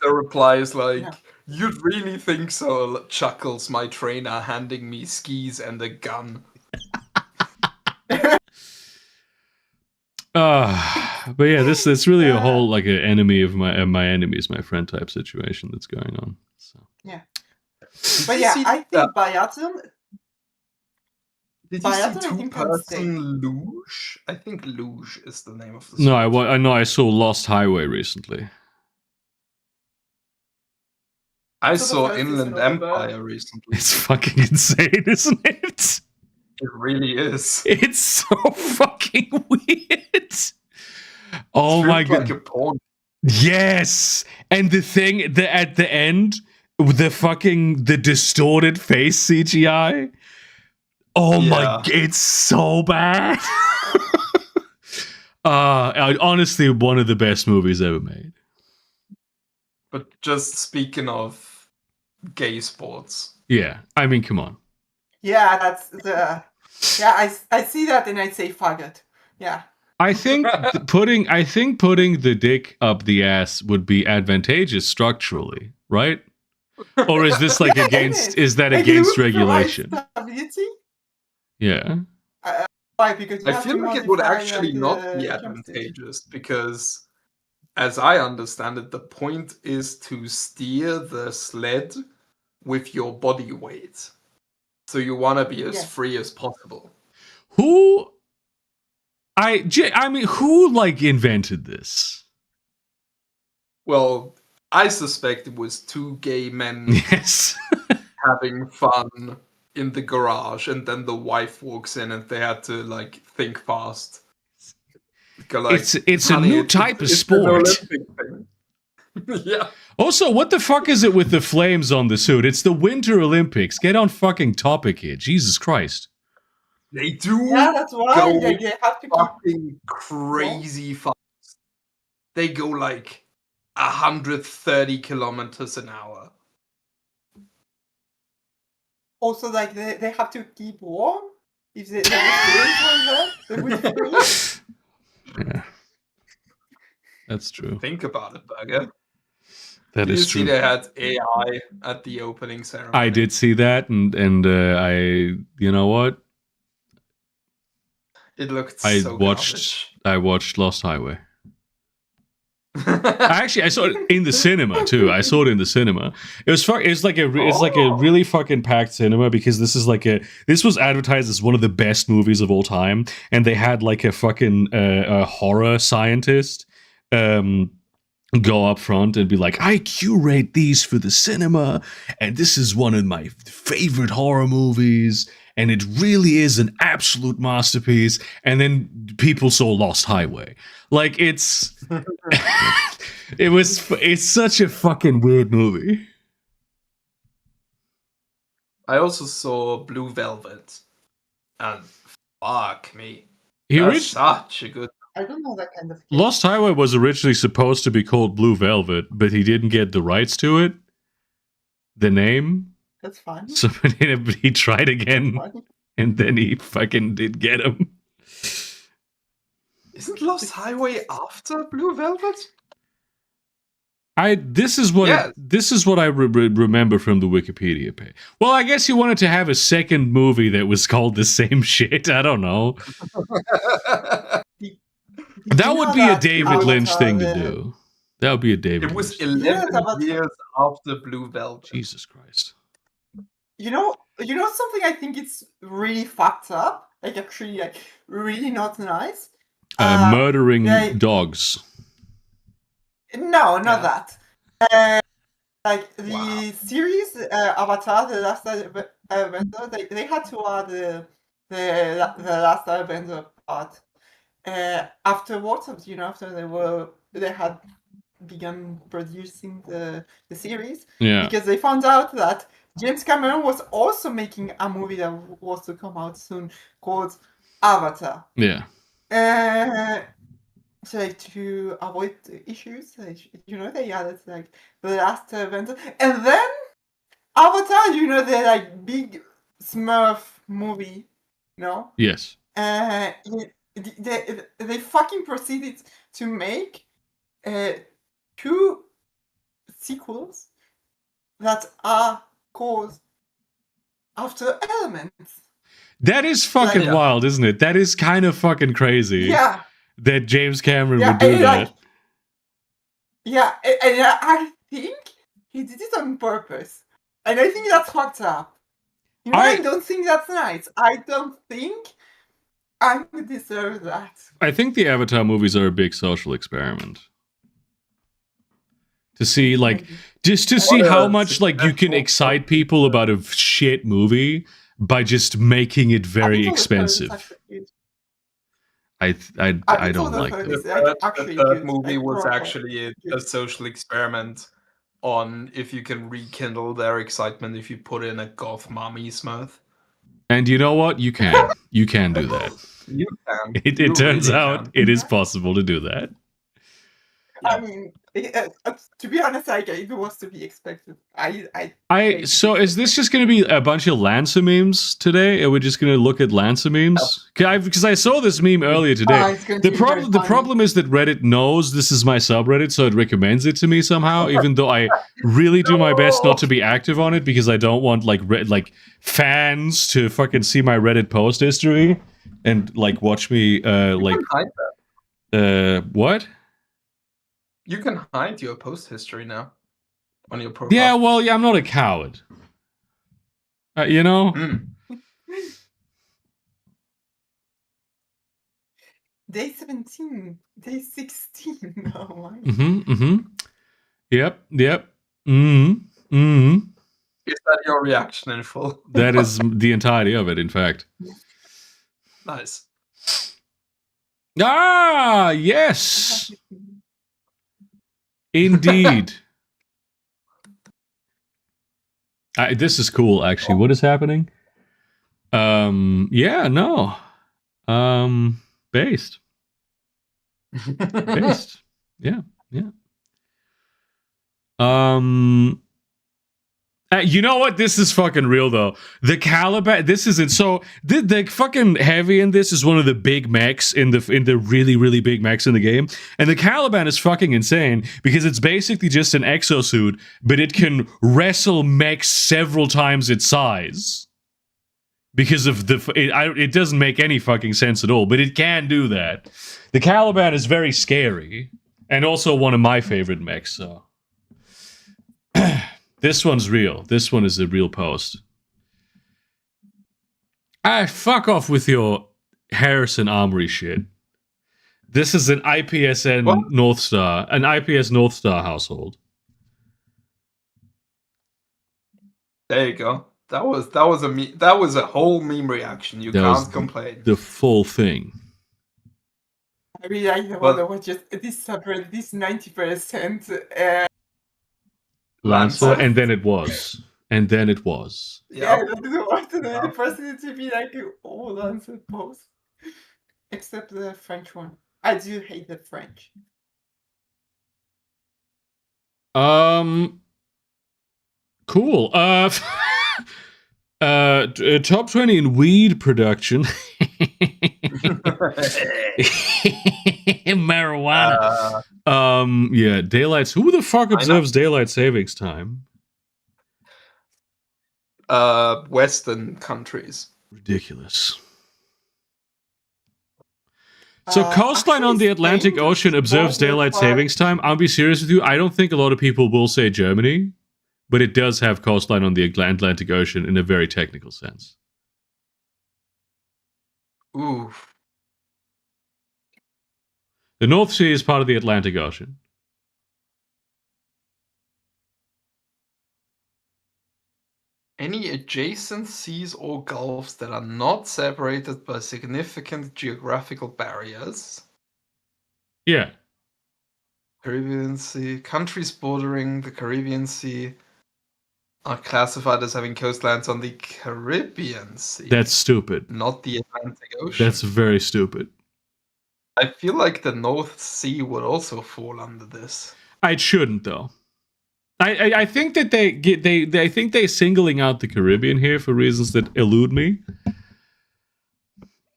the reply is like, Yeah. you'd really think so, chuckles my trainer, handing me skis and a gun. But yeah, this really a whole like an enemy of my enemy is my friend type situation that's going on. So yeah. Did But you yeah, see I think that- biathlon. Did you see biathlon, I think, can stay. two-person luge? I think luge is the name of the no, sport. I know I saw Lost Highway recently. I So the saw first Inland season of the bird. Empire recently. It's fucking insane, isn't it? It really is. It's so fucking weird. Oh my Stripped god. like a porn. Yes. And the thing that at the end, the distorted face CGI. Oh my, Yeah. it's so bad. Honestly, one of the best movies ever made. But just speaking of gay sports, Yeah, I mean, come on. Yeah, that's the. Yeah, I see that and I say fuck it. Yeah. I think putting the dick up the ass would be advantageous structurally, right? Or is this like Yeah, against? it Is that Like, it against would provide regulation? stability. Yeah. Why? Because you I have feel to like it would modify, actually like, not the be jumpsuit. advantageous because, as I understand it, the point is to steer the sled with your body weight. So you want to be as Yeah. free as possible. Who? I mean, who like invented this? Well, I suspect it was two gay men Yes. having fun in the garage, and then the wife walks in, and they had to like think fast. Go, like, It's a "Honey, new type of it's an sport. Olympic thing." Yeah. Also, what the fuck is it with the flames on the suit? It's the Winter Olympics. Get on fucking topic here. Jesus Christ. They do Yeah, that's why go like, they have to keep. fucking crazy fast. They go like 130 kilometers an hour. Also, like they have to keep warm. If they would freeze. Yeah. That's true. Think about it, Berger. That Did you is see true. they had AI at the opening ceremony? I did see that, and I, you know what? It looked I so watched Lost Highway. I saw it in the cinema too. I saw it in the cinema. It's like a really fucking packed cinema because this was advertised as one of the best movies of all time, and they had like a fucking a horror scientist go up front and be like, I curate these for the cinema, and this is one of my favorite horror movies, and it really is an absolute masterpiece. And then people saw Lost Highway. Like, it's such a fucking weird movie. I also saw Blue Velvet, and fuck me, He that's orig- such a good. I don't know that kind of game. Lost Highway was originally supposed to be called Blue Velvet, but he didn't get the rights to it, the name. That's fine. So he tried again, Fine. and then he fucking did get him. Isn't Lost Highway after Blue Velvet? This is what I remember from the Wikipedia page. Well, I guess you wanted to have a second movie that was called the same shit. I don't know. That would be a David Lynch thing to do. That would be a David. It was Lynch. 11 years after Blue Velvet. Jesus Christ. You know something I think it's really fucked up, like actually like really not nice. Murdering dogs. No, not Yeah. that. Like the Wow. series Avatar, the Last Airbender, they had to add the Last Airbender part afterwards. After they had begun producing the series, Yeah. because they found out that James Cameron was also making a movie that was to come out soon called Avatar. Yeah. So like, to avoid the issues, they added like the Last Airbender, and then Avatar. The like big Smurf movie, no? Yes. They fucking proceeded to make 2 sequels that are called after elements. That is fucking Yeah. wild, isn't it? That is kind of fucking crazy. Yeah. That James Cameron Yeah, would do and, that. like, yeah, and I think he did it on purpose, and I think that's fucked up. I don't think that's nice. I don't think I deserve that. I think the Avatar movies are a big social experiment. To see, like, just to see how much, like, you can excite people about a shit movie by just making it very expensive. I don't like that. The third movie was actually a social experiment on if you can rekindle their excitement if you put in a goth mommy Smurf. And you know what? You can. You can do that. You can. It turns really out can. it is possible to do that. I mean, to be honest, it was to be expected. So is this just going to be a bunch of Lancer memes today? Are we just going to look at Lancer memes? Because I saw this meme earlier today. The problem is that Reddit knows this is my subreddit, so it recommends it to me somehow, even though I really do my best not to be active on it because I don't want like fans to fucking see my Reddit post history and like watch me You can hide that. what? You can hide your post history now on your profile. Yeah, well, I'm not a coward. You know? Mm. Day 17, day 16. Oh my. Yep. Mm-hmm. Is that your reaction in full? That is the entirety of it, in fact. Nice. Ah, yes. Indeed. This is cool, actually. What is happening? Yeah, no. Based. Yeah. You know what? This is fucking real though. The Caliban. This isn't so. The fucking heavy in this is one of the big mechs in the really really big mechs in the game, and the Caliban is fucking insane because it's basically just an exosuit, but it can wrestle mechs several times its size. Because of it doesn't make any fucking sense at all, but it can do that. The Caliban is very scary. And also one of my favorite mechs, so. This one's real. This one is a real post. Fuck off with your Harrison Armory shit. This is an IPSN What? North Star, an IPS North Star household. There you go. That was a whole meme reaction. You That was can't complain. the full thing. I really like the one that was just this subreddit, this 90%. Lancer, and then it was. And then it was. Yeah, Yep. that is what the Yep. person to be like all Lancer posts. Except the French one. I do hate the French. Cool. Top 20 in weed production. Marijuana. Yeah, daylights. Who the fuck observes daylight savings time? Western countries. Ridiculous. So coastline actually, on the Atlantic Spain Ocean observes border daylight for- savings time. I'll be serious with you. I don't think a lot of people will say Germany, but it does have coastline on the Atlantic Ocean in a very technical sense. Ooh. The North Sea is part of the Atlantic Ocean. Any adjacent seas or gulfs that are not separated by significant geographical barriers. Yeah. Caribbean Sea. Countries bordering the Caribbean Sea are classified as having coastlines on the Caribbean Sea. That's stupid. Not the Atlantic Ocean. That's very stupid. I feel like the North Sea would also fall under this. It shouldn't, though. I think that I think they're singling out the Caribbean here for reasons that elude me.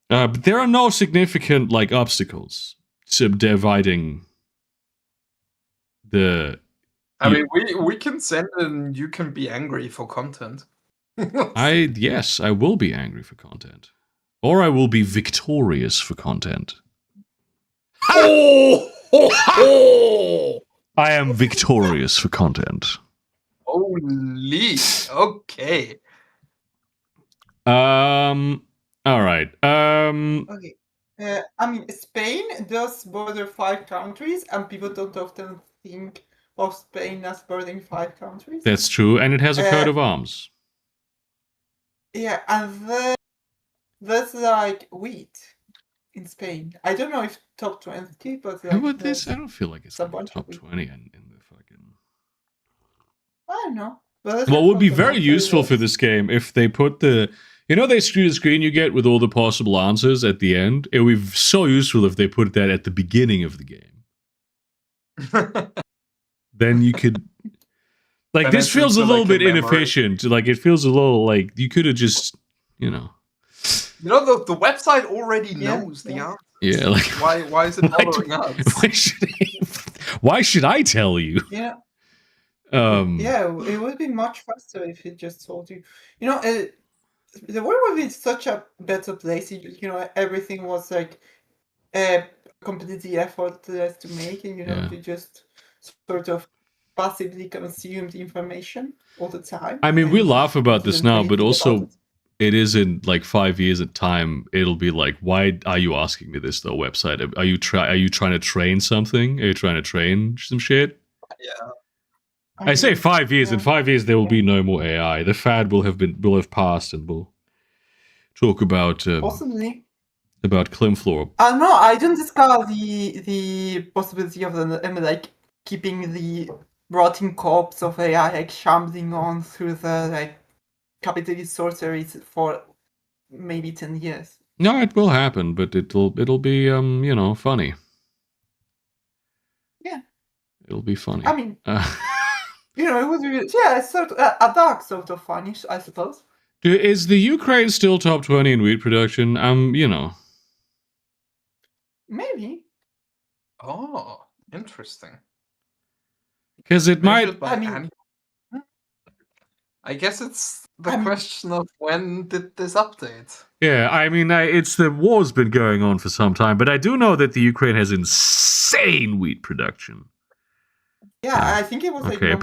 But there are no significant obstacles subdividing the. I mean, we can send and you can be angry for content. Yes, I will be angry for content, or I will be victorious for content. I am victorious for content. Holy. Okay. All right. Okay. I mean, Spain does border 5 countries, and people don't often think of Spain as bordering 5 countries. That's true, and it has a coat of arms. Yeah, and then there's like wheat in Spain. I don't know if top 20, but How about this? I don't feel like it's a in the bunch top of 20 in the fucking. I don't know. But Well, it would be very fundamentally useful for this game if they put the. You know, they screw the screen you get with all the possible answers at the end. It would be so useful if they put that at the beginning of the game. Then you could. Like, And this it's feels a into, little like, bit a memory. inefficient. Like, it feels a little like you could have just, You know, the website already knows the answer. Yeah, like. Why is it bothering us? Why should I tell you? Yeah. Yeah, it would be much faster if it just told you. You know, the world would be such a better place. You know, everything was like completely effortless to make, and you just sort of passively consume the information all the time. I mean, we laugh about this didn't now, really but think also about it is in 5 years at time. It'll be like, why are you asking me this though? Website? Are you trying to train something? Are you trying to train some shit? Yeah. I say 5 years. In yeah. 5 years, there will be no more AI. The fad will have passed, and we'll talk about Possibly. Klimflor. No, I don't discard the possibility of them keeping the rotting corpse of AI shambling on through the capitalist sorceries for maybe 10 years. No, it will happen, but it'll be funny. Yeah. It'll be funny. I mean, it would be sort of a dark sort of funny, I suppose. Is the Ukraine still top 20 in wheat production? Maybe. Oh, interesting. Because it might. Measured by I mean- annual- I guess it's the I mean- question of when did this update? Yeah, I mean, it's the war's been going on for some time, but I do know that the Ukraine has insane wheat production. Yeah, I think it was like Okay, number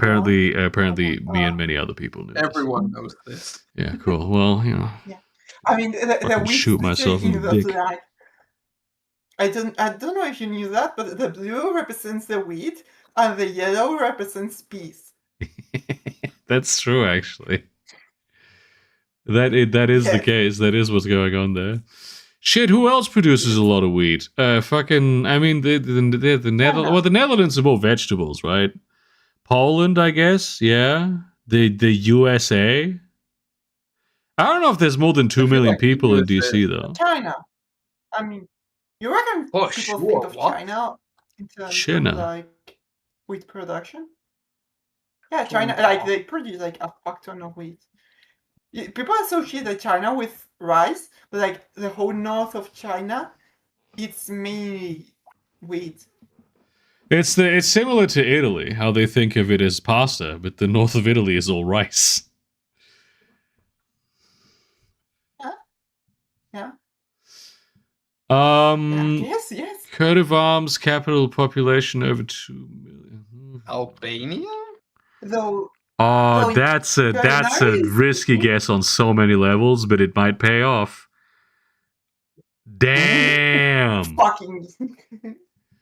apparently, one. me and many other people knew this. Everyone knows this. Yeah, cool. Well, you know, I mean, the fucking wheat shoot myself in the dick. flag. I don't know if you knew that, but the blue represents the wheat and the yellow represents peace. That's true, actually. That is the Yes. case. That is what's going on there. Shit, who else produces a lot of wheat? Fucking, I mean, the Netherlands. Well, the Netherlands are more vegetables, right? Poland, I guess. Yeah. The USA. I don't know if there's more than 2 million like the people in USA. DC though. China. I mean, you reckon Oh, people sure, think of what? China in terms China. of like wheat production? Yeah, China, like they produce like a fuck ton of wheat. People associate like China with rice, but like the whole north of China, it's mainly wheat. It's similar to Italy, how they think of it as pasta, but the north of Italy is all rice. Yeah. Um, Yes. coat of arms, capital population over 2 million. Albania? Though Oh, Well, that's a Granada is risky speaking- guess on so many levels, but it might pay off. Damn. fucking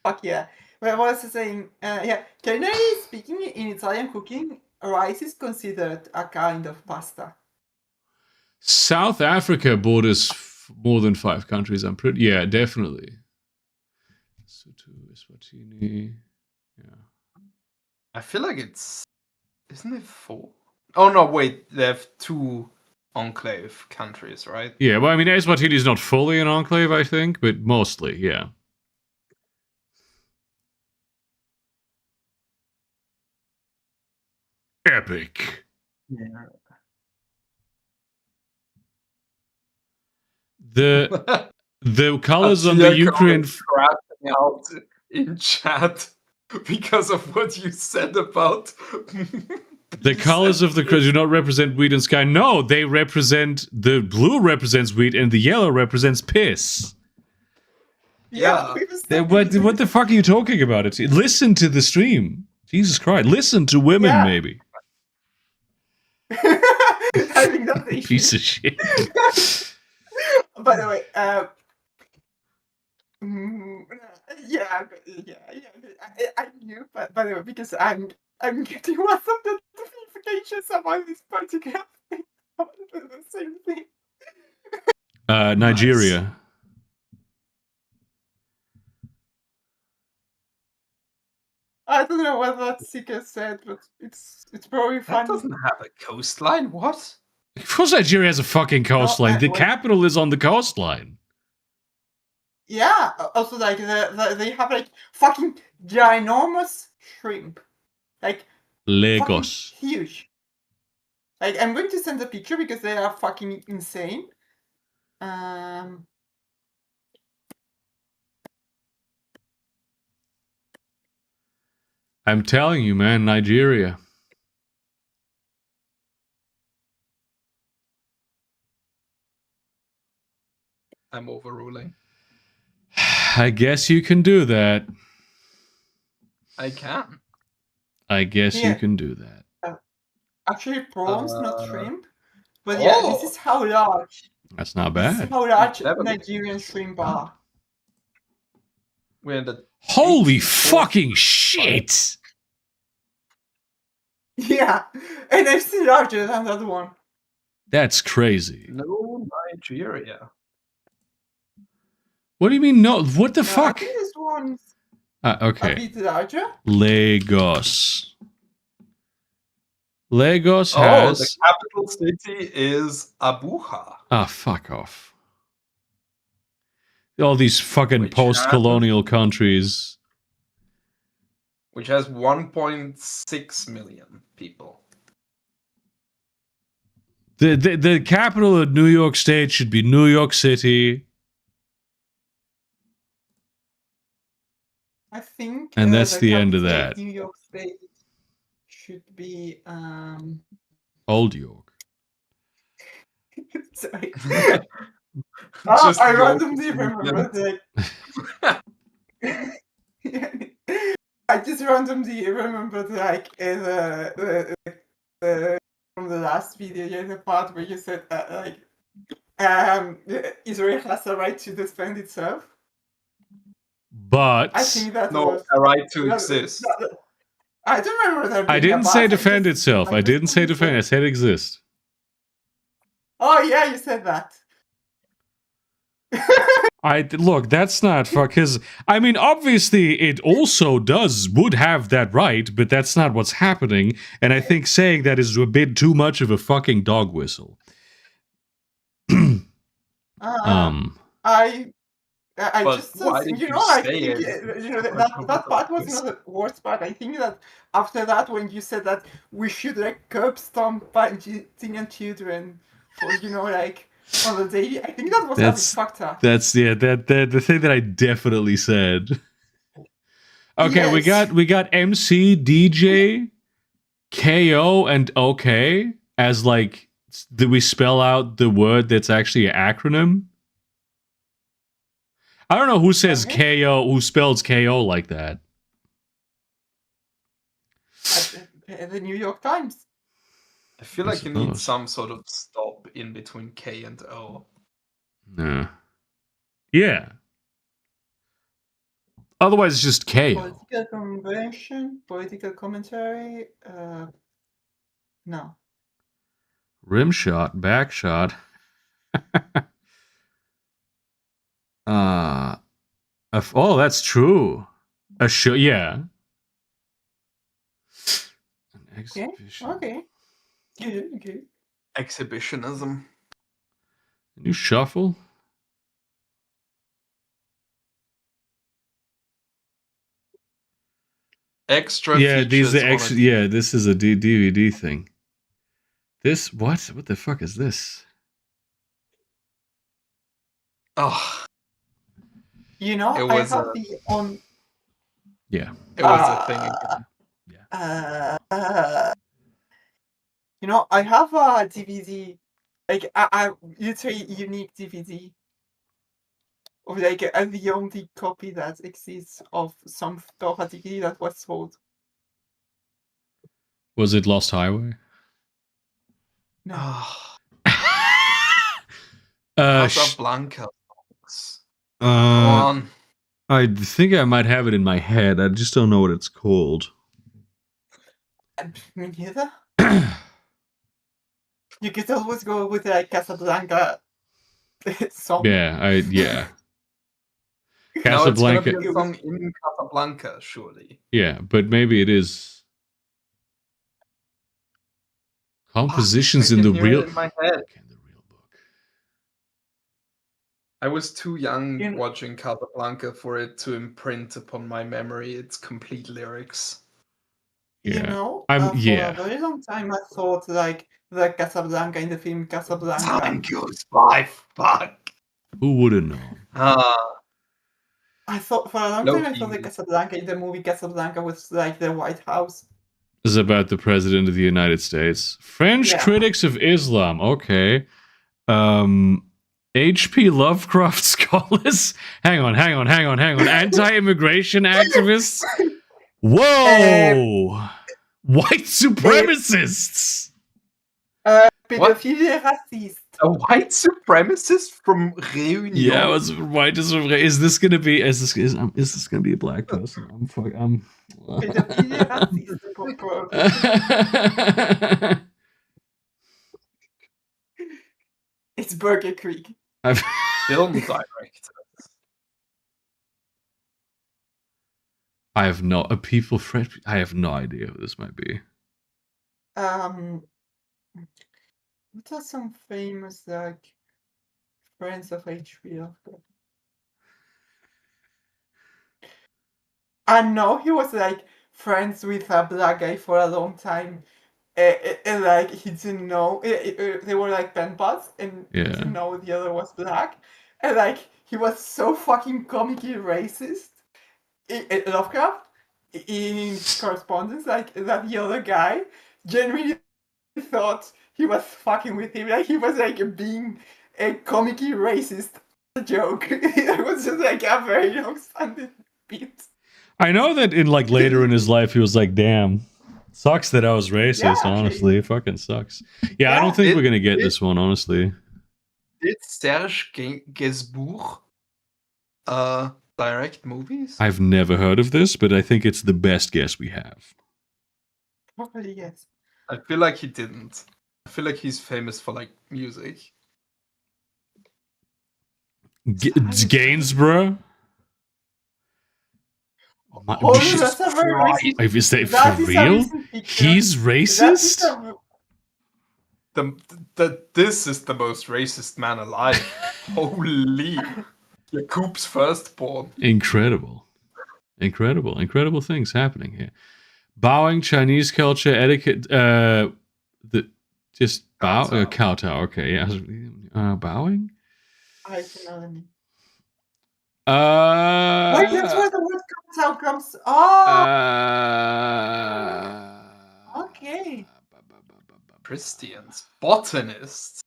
fuck yeah. But what was I saying? Yeah, generally speaking, in Italian cooking, rice is considered a kind of pasta. South Africa borders more than 5 countries. I'm pretty. Yeah, definitely. Lesotho, Eswatini. Yeah. I feel like isn't it 4? Oh no, wait, they have 2 enclave countries, right? Yeah, well, I mean, Eswatini is not fully an enclave, I think, but mostly, yeah. Epic. Yeah. The colors on the Ukraine. Crashing out in chat because of what you said about The colors of the cross do not represent wheat and sky. No, they represent the blue represents wheat and the yellow represents piss. Yeah. What the fuck are you talking about? Listen to the stream. Jesus Christ. Listen to women, Yeah. maybe. I think that's the Piece issue. of shit. By the way, yeah, I knew, but by the way, because I'm getting lots of the notifications about this particular thing. The same thing. Nigeria. I don't know what that seeker said, but it's probably That funny. doesn't have a coastline. What? Of course Nigeria has a fucking coastline. The wait. capital is on the coastline. Yeah, also like they have like fucking ginormous shrimp, like Lagos. fucking huge. Like I'm going to send a picture because they are fucking insane. I'm telling you, man, Nigeria. I'm overruling. I guess you can do that. I can. I guess you Yeah. can do that. Actually, prawns, not shrimp. But oh. yeah, this is how large. That's not This is bad. how large Never been Nigerian shrimp are. We're in the Holy 84th. fucking shit! Yeah, and I've seen larger than that one. That's crazy. No Nigeria. What do you mean no? What the No, fuck? I think this one's a Okay. bit larger. Lagos. Lagos Oh, has... the capital city is Abuja. Ah, fuck off. All these fucking Which post-colonial countries. Which has 1.6 million people. The capital of New York State should be New York City. I think. And that's the end of capital that. New York State should be. Old York. Sorry. Just I York randomly is remember England. I just randomly remembered like from the last video, the part where you said that Israel has a right to defend itself. But I think that No, was a right to exist. I don't remember that. I being didn't a say part, defend just- itself. I didn't say just defend. I said exist. Oh yeah, you said that. Look, that's not because I mean, obviously, it also would have that right, but that's not what's happening. And I think saying that is a bit too much of a fucking dog whistle. I But just why did you you know I say think it? that part was not the worst part. I think that after that when you said that we should like curb stomp Palestinian children for like on the daily, I think that was a bit fucked up. That's the thing that I definitely said. Okay, Yes. we got MC, DJ, KO, and OK as like did we spell out the word that's actually an acronym? I don't know who says KO, who spells KO like that. At the New York Times. I feel like you need some sort of stop in between K and O. Nah. Yeah. Otherwise, it's just KO. Political convention, political commentary. No. Rim shot, back shot. Oh, that's true. A show, yeah. An exhibition. Okay. Good. Exhibitionism. Can you shuffle? Extra yeah, features. This is a DVD thing. This what? What the fuck is this? Oh. You know, I have the on. Yeah. It was a thing again. Yeah. You know, I have a DVD, like I literally unique DVD of like the only copy that exists of some Torah DVD that was sold. Was it Lost Highway? No. Casablanca. Come on. I think I might have it in my head. I just don't know what it's called. Me neither. You could always go with like Casablanca song. Yeah. Casablanca. No, it's gonna be a Casablanca. song in Casablanca, surely. Yeah, but maybe it is. Compositions in the real. In my head. I was too young watching Casablanca for it to imprint upon my memory its complete lyrics. Yeah. You know, for a very long time I thought like the Casablanca in the film Casablanca. Thank you, Spy. Fuck. Who wouldn't know? I thought for a long time I thought the Casablanca in the movie Casablanca was like the White House. This is about the President of the United States. French critics of Islam. Okay. H.P. Lovecraft scholars. Hang on. Anti-immigration activists. Whoa! White supremacists. Pedophilia racist. A white supremacist from Réunion. Yeah, what's white supremacist? Is this gonna be? Is this gonna be a black person? Pedophilia racist. It's Burger Creek. Film director. I have no I have no idea who this might be. What are some famous like friends of H.P. Lovecraft? I know he was like friends with a black guy for a long time. And like he didn't know they were like pen pals and he didn't know the other was black. And like he was so fucking comically racist. Lovecraft in his correspondence, like that the other guy genuinely thought he was fucking with him. Like he was like being a comically racist joke. It was just like a very long-standing bit. I know that in like later in his life, he was like, "Damn, sucks that I was racist." Yeah, honestly, it fucking sucks. Yeah, I Yeah. don't think we're gonna get this one. Honestly, Did Serge Gainsbourg direct movies? I've never heard of this, but I think it's the best guess we have. Probably yes. I feel like he didn't. I feel like he's famous for like music. Gainsborough. Oh, Jesus that's a very Christ. recent. Is that That for is a real? recent picture. He's That is racist? This is the most racist man alive. Holy. Jakub's firstborn. Incredible things happening here. Bowing, Chinese culture, etiquette. Just bow. Kowtow. Okay, yeah. Bowing. I don't know the name. Uh. Wait, that's where the word kowtow comes. Oh, okay. Christians. Botanists.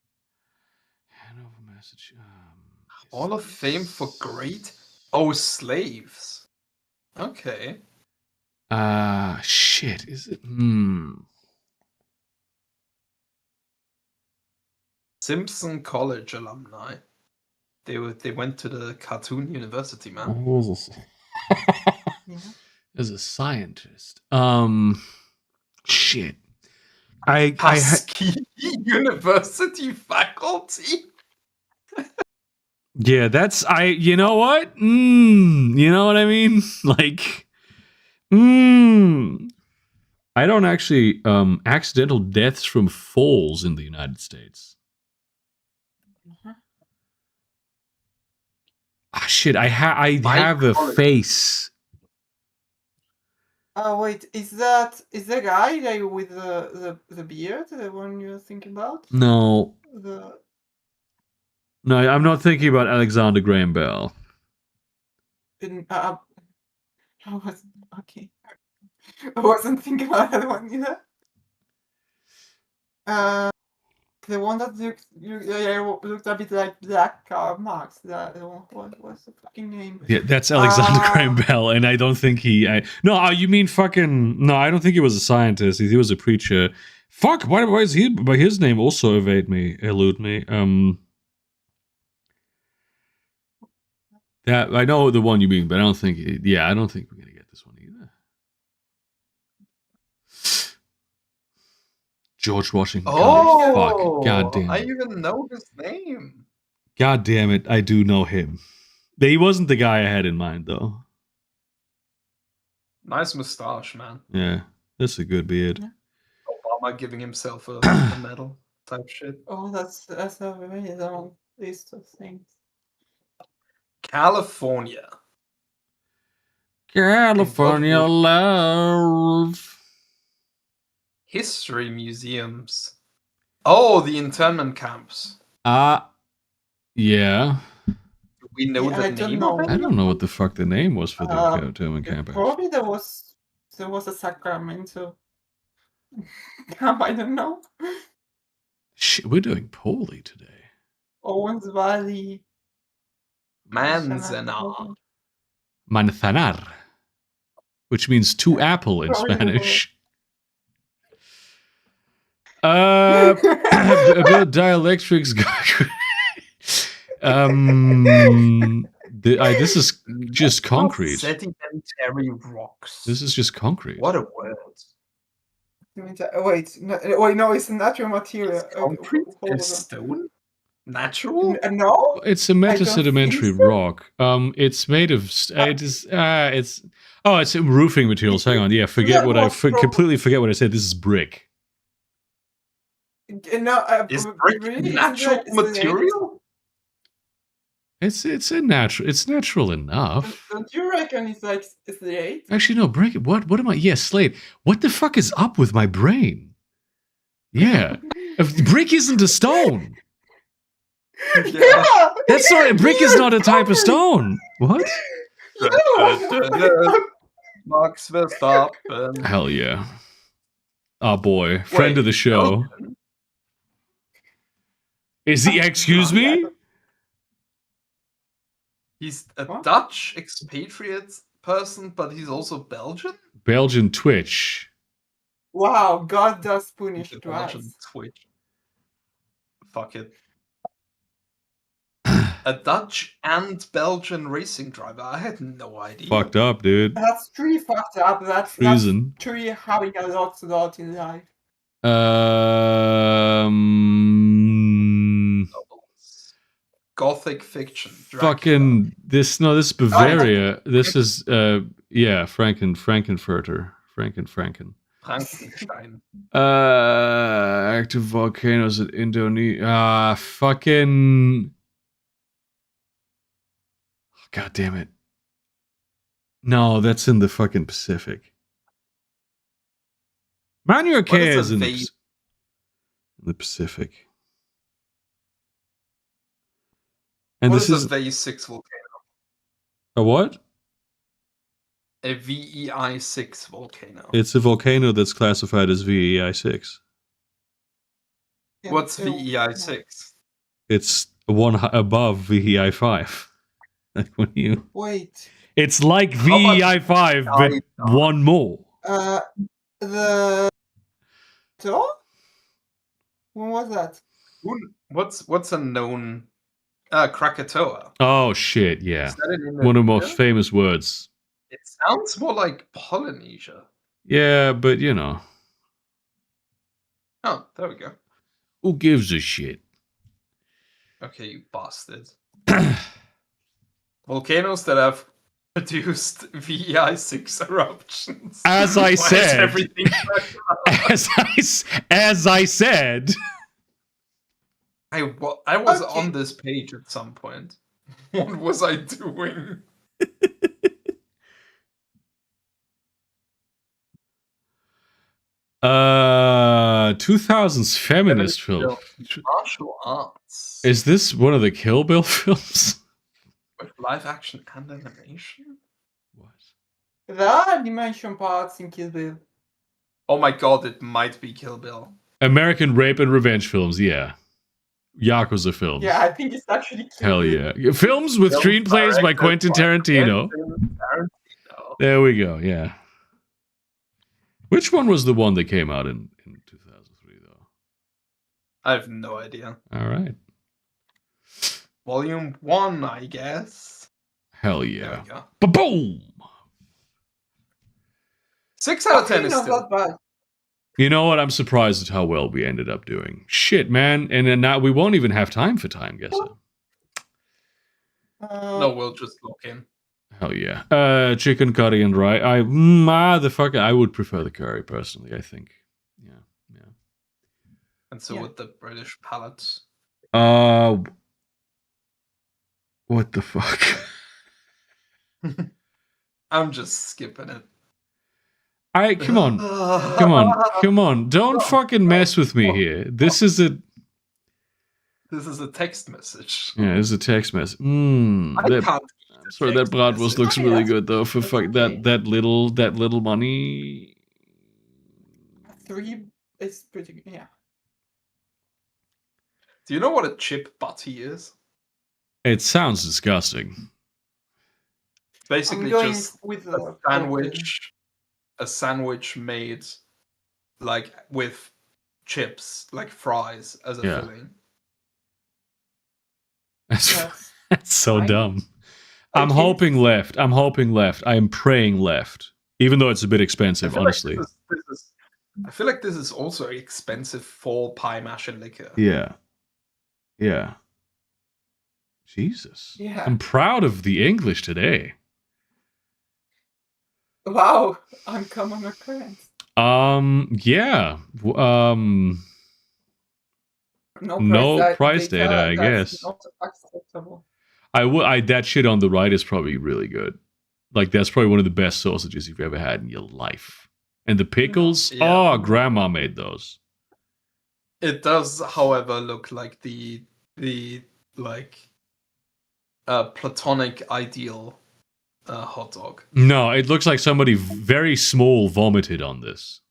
Hanover, Massachusetts. Hall of Fame for great. Oh, slaves. Okay. Shit. Is it? Simpson College alumni. They went to the Cartoon University, man. As a scientist. Shit. Husky University faculty. Yeah, that's you know what? You know what I mean? Like I don't actually accidental deaths from falls in the United States. Shit, I have a face. Oh wait, is the guy like with the beard, the one you're thinking about? No, I'm not thinking about Alexander Graham Bell. I wasn't thinking about that one either. The one that looked a bit like Black Karl Marx. What was the fucking name? Yeah, that's Alexander Graham Bell, and I don't think he. You mean fucking? No, I don't think he was a scientist. He was a preacher. Fuck. Why is he? By his name also elude me. That I know the one you mean, but I don't think. I don't think we're gonna get this one either. George Washington. Fuck. God damn it. I even know his name. God damn it. I do know him. He wasn't the guy I had in mind, though. Nice mustache, man. Yeah, that's a good beard. Obama giving himself a medal type shit. Oh, that's a very long list of things. California love. History museums. Oh, the internment camps. Yeah. Do we know the name of it? I don't know what the fuck the name was for the internment camp. Probably there was a Sacramento camp. I don't know. Shit, we're doing poorly today. Owens Valley. Manzanar. Manzanar, which means to apple in Spanish. Dielectrics. This is just concrete. Sedimentary rocks. This is just concrete. What a word. Wait, no, it's a natural material. Concrete is stone? Natural? No, it's a metasedimentary rock. It's made of. It's roofing materials. Hang on, completely forget what I said. This is brick. No, is brick natural material? It's natural. It's natural enough. Don't you reckon it's like slate? Actually, no. Brick. What am I? Yes, slate. What the fuck is up with my brain? Yeah, brick isn't a stone. Yeah. That's sorry. Brick is not a type of stone. What? Max Verstappen. Hell yeah. Oh boy, friend of the show. Belgian? Is he? Excuse me? He's a What? Dutch expatriate person, but he's also Belgian? Belgian Twitch. Wow, God does punish He's a Belgian twice. Twitch. Fuck it. A Dutch and Belgian racing driver. I had no idea. Fucked up, dude. That's pretty fucked up. That's Treason. truly having a lot in life. Gothic fiction. Dracula. Fucking this. No, this is Bavaria. This is yeah, Frankenfurter. Franken. Frankenstein. Active volcanoes in Indonesia. Fucking. God damn it. No, that's in the fucking Pacific. Manuel What is is a in V? the Pacific. And What this is is a V6 volcano? a what? A VEI6 volcano. It's a volcano that's classified as VEI 6. Yeah, What's so- VEI6? It's one above VEI 5. Like when you, Wait. it's like How much VEI 5, but died? one more. The door? When was that? What's a known Krakatoa? Oh shit! Yeah, Is that in one of the most Indonesia? famous words. It sounds more like Polynesia. Yeah, but you know, Oh, there we go. who gives a shit? Okay, you bastard. Volcanoes that have produced VEI6 eruptions. As I Why is said, everything as I said. I was Okay. on this page at some point. What was I doing? 2000s feminist film. Martial arts. Is this one of the Kill Bill films? With live action and animation? What? There are animation parts in Kill Bill. Oh my god, it might be Kill Bill. American rape and revenge films, yeah. Yakuza films. Yeah, I think it's actually Kill Hell Bill. yeah. Films with Films screenplays by directed Quentin by Tarantino. Quentin Tarantino. There we go, yeah. Which one was the one that came out in 2003, though? I have no idea. All right. Volume 1, I guess. Hell There yeah. we go. Ba-boom! 6 out of 10 Okay, is not still. that bad. You know what? I'm surprised at how well we ended up doing. Shit, man. And then now we won't even have time for Time Guesser. No, we'll just look in. Hell yeah. Chicken curry and rice. I would prefer the curry, personally, I think. Yeah. And so Yeah. with the British palate. What the fuck? I'm just skipping it. Come on. Don't fucking mess with me here. This is a text message. yeah, this is a text message. I That, can't eat I'm a sorry, that text bratwurst message. looks Okay, really that's- good though. For that's fuck okay. that little money. 3 is pretty good, yeah. Do you know what a chip butty is? It sounds disgusting. It's basically I'm going just with a sandwich made like with chips, like fries as a Yeah. filling. That's, Yes. that's so Fine. dumb. I'm Okay. hoping left. I am praying left. Even though it's a bit I expensive, feel honestly. Like I feel like this is also expensive for pie mash and liquor. Yeah. Jesus. Yeah. I'm proud of the English today. Wow, uncommon occurrence. Yeah. No price data, I that's guess. Not acceptable. That shit on the right is probably really good. Like that's probably one of the best sausages you've ever had in your life. And the pickles, Yeah. oh, grandma made those. It does, however, look like the like platonic ideal hot dog. No, it looks like somebody very small vomited on this.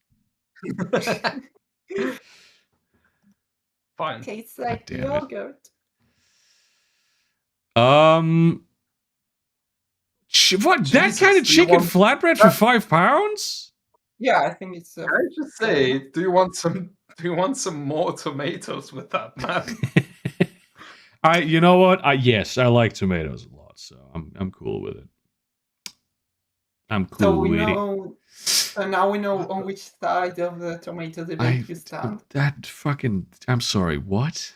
Fine. Tastes like damn it. yogurt. What? That Jesus, kind of do you chicken want- flatbread for £5? Yeah, I think it's. Can I just say, do you want some more tomatoes with that, man? You know what? Yes, I like tomatoes a lot, so I'm cool with it. I'm cool So we with know. So now we know on which side of the tomato debate you stand. That fucking. I'm sorry. What?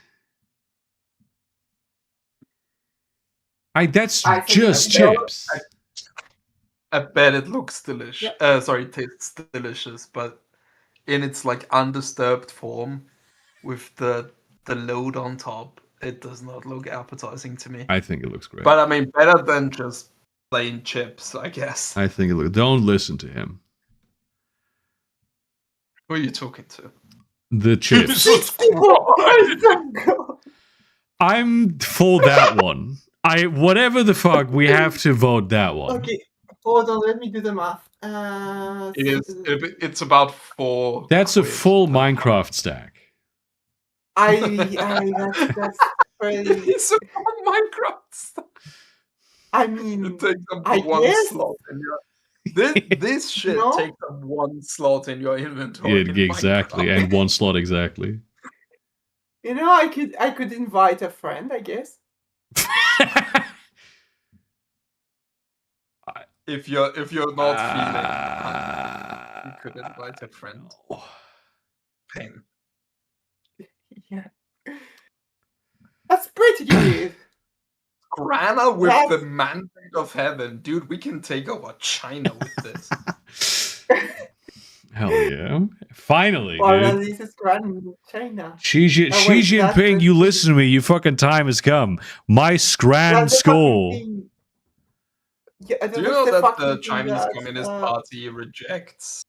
That's I think just that- chips. I bet it looks delicious. Yeah. Sorry, tastes delicious, but in its like undisturbed form, with the load on top, it does not look appetizing to me. I think it looks great. But I mean, better than just plain chips, I guess. I think it looks. Don't listen to him. Who are you talking to? The chips. Jesus Christ! I'm for that one. Whatever the fuck, we have to vote that one. Okay, hold on. Let me do the math. It's about 4. That's a quid. full Minecraft stack. That's pretty. It's a full Minecraft stuff. I mean, It takes up I one guess- slot in your. This shit No? takes up one slot in your inventory. in Exactly, Minecraft. and one slot exactly. you know, I could invite a friend, I guess. If you're not feeling, you could invite a friend. Pain. Yeah. That's pretty good. Grana with Yes. the mandate of heaven, dude. We can take over China with this. Hell yeah! Finally, Well, dude. this is grand China. Xi Oh, wait, Jinping, you listen to me. Your fucking time has come. My grand That's the skull. fucking thing. Yeah, Do you know that's that the fucking thing Chinese that, Communist Party rejects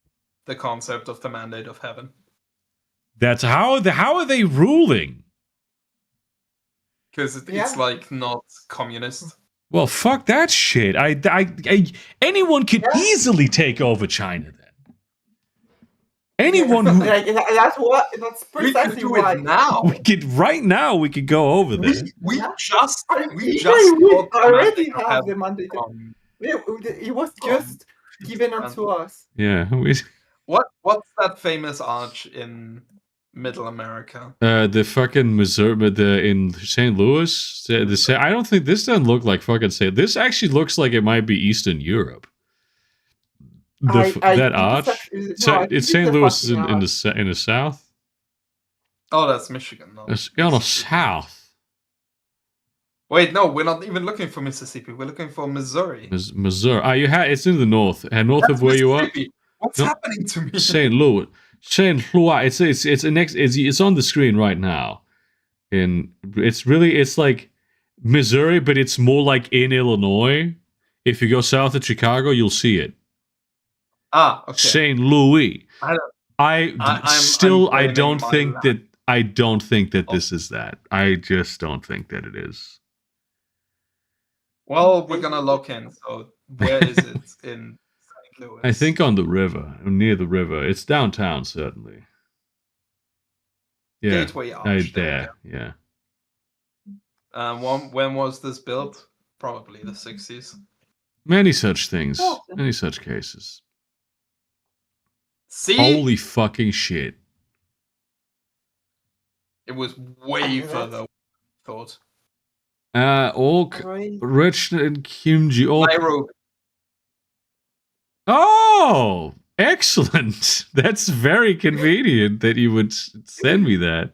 the concept of the mandate of heaven? That's how are they ruling? Because it's Yeah. like not communist. Well, fuck that shit. Anyone could Yeah. easily take over China then. Anyone who Like, that's We precisely could do why. it now. we could right now we could go over there. We Yeah. just We got the already mandate of have heaven the mandate. from- It was just given unto us. Yeah, What's that famous arch in Middle America? the fucking Missouri, in St. Louis. I don't think this doesn't look like fucking St. This actually looks like it might be Eastern Europe. I That think arch. it's I think It's St. a Louis is fucking arch. in the south. Oh, that's Michigan. No. It's on the south. Wait, no, we're not even looking for Mississippi. We're looking for Missouri. Missouri. It's in the north, north That's of where you are. Mississippi. What's No. happening to me? St. Louis. St. Louis. It's on the screen right now. It's like Missouri, but it's more like in Illinois. If you go south of Chicago, you'll see it. Ah, okay. St. Louis. I'm I blaming don't my think lack. that I don't think that this is that. I just don't think that it is. Well, we're gonna lock in. So where is it in St. Louis? I think on the river, near the river. It's downtown, certainly. Yeah, Gateway Arch. there. Yeah. When was this built? Probably the 60s. Many such things. Oh. Many such cases. See, Holy fucking shit. it was way That's- further than I thought. Oak, Right. Richmond, and Kimchi. Nairobi. Oh, excellent. That's very convenient that you would send me that.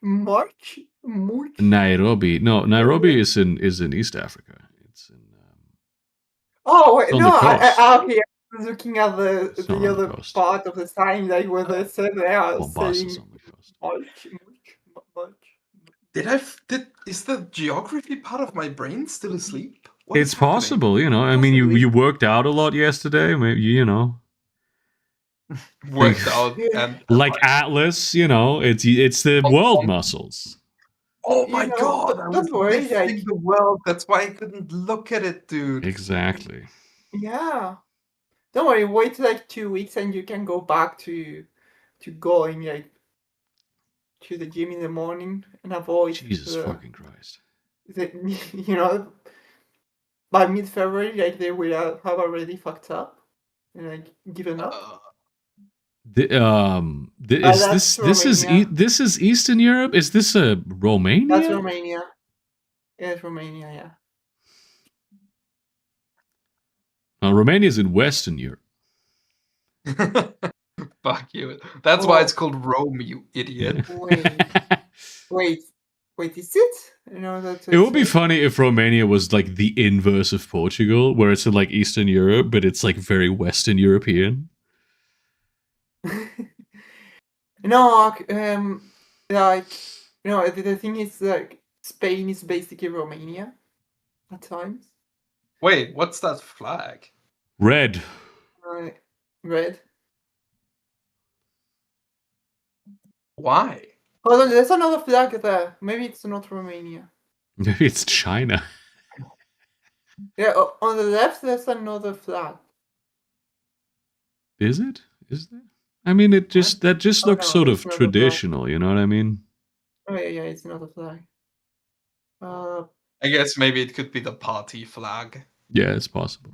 March. Nairobi. No, Nairobi is in East Africa. It's in Oh wait, It's on no, the coast. okay. I was looking at It's not on the the other coast. part of the sign, like where they said they are Mombasa saying on the coast. March. Is the geography part of my brain still asleep? What It's is happening? possible, I mean, you worked out a lot yesterday, maybe, Worked out Yeah. and like Atlas, it's the world muscles. oh my You know, god, I was don't worry, lifting like- the world. That's why I couldn't look at it, dude. Exactly. Yeah. don't worry, wait like 2 weeks and you can go back to going like to the gym in the morning and avoid Jesus fucking Christ. By mid-February, like they will have already fucked up and like given up. This is Eastern Europe. Is this Romania? That's Romania. Yeah, it's Romania. Yeah. No, Romania is in Western Europe. Fuck you. That's why it's called Rome, you idiot. Wait, is it? That it would be funny if Romania was like the inverse of Portugal, where it's in like Eastern Europe, but it's like very Western European. No, the thing is like Spain is basically Romania at times. Wait, what's that flag? Red. Red. Why? Hold on, there's another flag there. Maybe it's not Romania. Maybe it's China. Yeah, on the left there's another flag. Is it? Is there? I mean, that just looks sort of traditional. You know what I mean? Oh yeah, it's not a flag. I guess maybe it could be the party flag. Yeah, it's possible.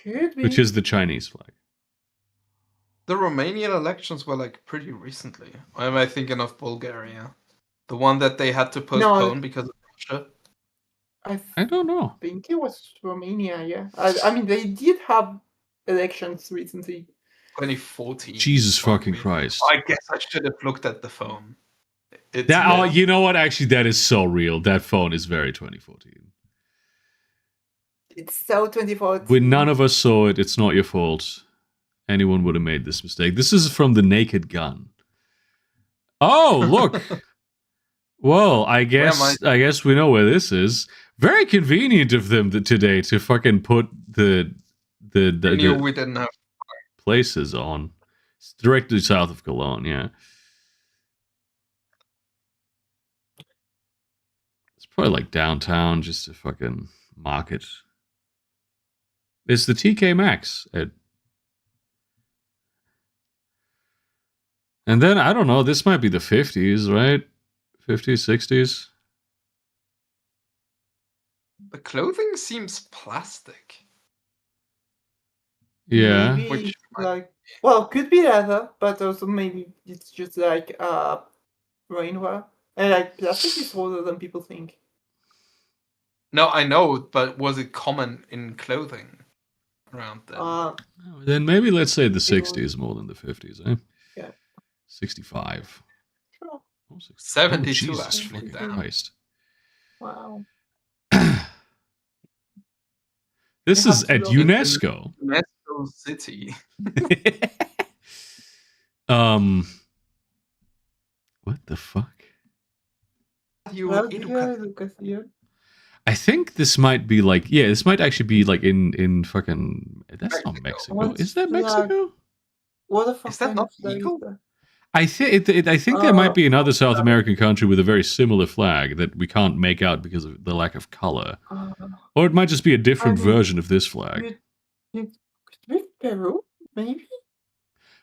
Could be. Which is the Chinese flag. The Romanian elections were like pretty recently. Or am I thinking of Bulgaria? The one that they had to postpone because of Russia? I don't know. I think it was Romania, yeah. I mean, they did have elections recently. 2014. Jesus fucking Christ. I guess I should have looked at the phone. You know what? Actually, that is so real. That phone is very 2014. It's so 2014. When none of us saw it, it's not your fault. Anyone would have made this mistake. This is from The Naked Gun. Oh, look. Well, I guess we know where this is. Very convenient of them today to fucking put the we didn't have places on. It's directly south of Cologne, yeah. It's probably like downtown, just a fucking market. It's the TK Maxx. And then, I don't know, this might be the 50s, right? 50s, 60s? The clothing seems plastic. Yeah. Maybe, could be leather, but also maybe it's just like rainwear. And like plastic is older than people think. No, I know, but was it common in clothing around then? Then maybe let's say the 60s more than the 50s, eh? Yeah. 65. Sure. 72 Jesus actually. fucking Christ. Wow. This is at UNESCO. UNESCO City. What the fuck? I think this might be like, this might actually be like in fucking. That's not Mexico. Is that Mexico? What the fuck? Is that not legal? I think there might be another South American country with a very similar flag that we can't make out because of the lack of color, or it might just be a different version of this flag. Peru, maybe.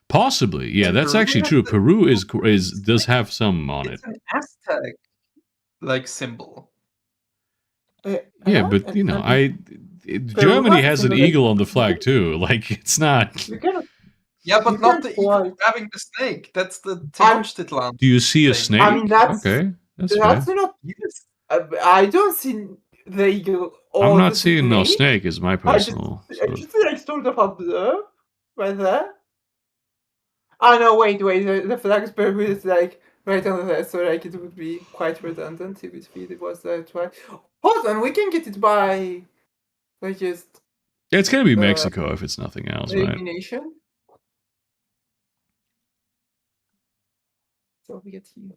Possibly, yeah, that's actually true. Peru does have some on it. It's an Aztec like symbol. Yeah, but you know, Germany has an eagle on the flag too. Like, it's not. Yeah, but not the eagle grabbing the snake. That's the Tenochtitlan. Do you see a snake? I mean, that's okay. That's not. I don't see the eagle. I'm not seeing no snake. Is my personal. I just like sort of observe right there. Oh no! Wait. The flag's Peru is like right under there, so like it would be quite redundant if it was that right. Hold on, we can get it by just. Yeah, it's gonna be Mexico if it's nothing else, right? Elimination. So we get you.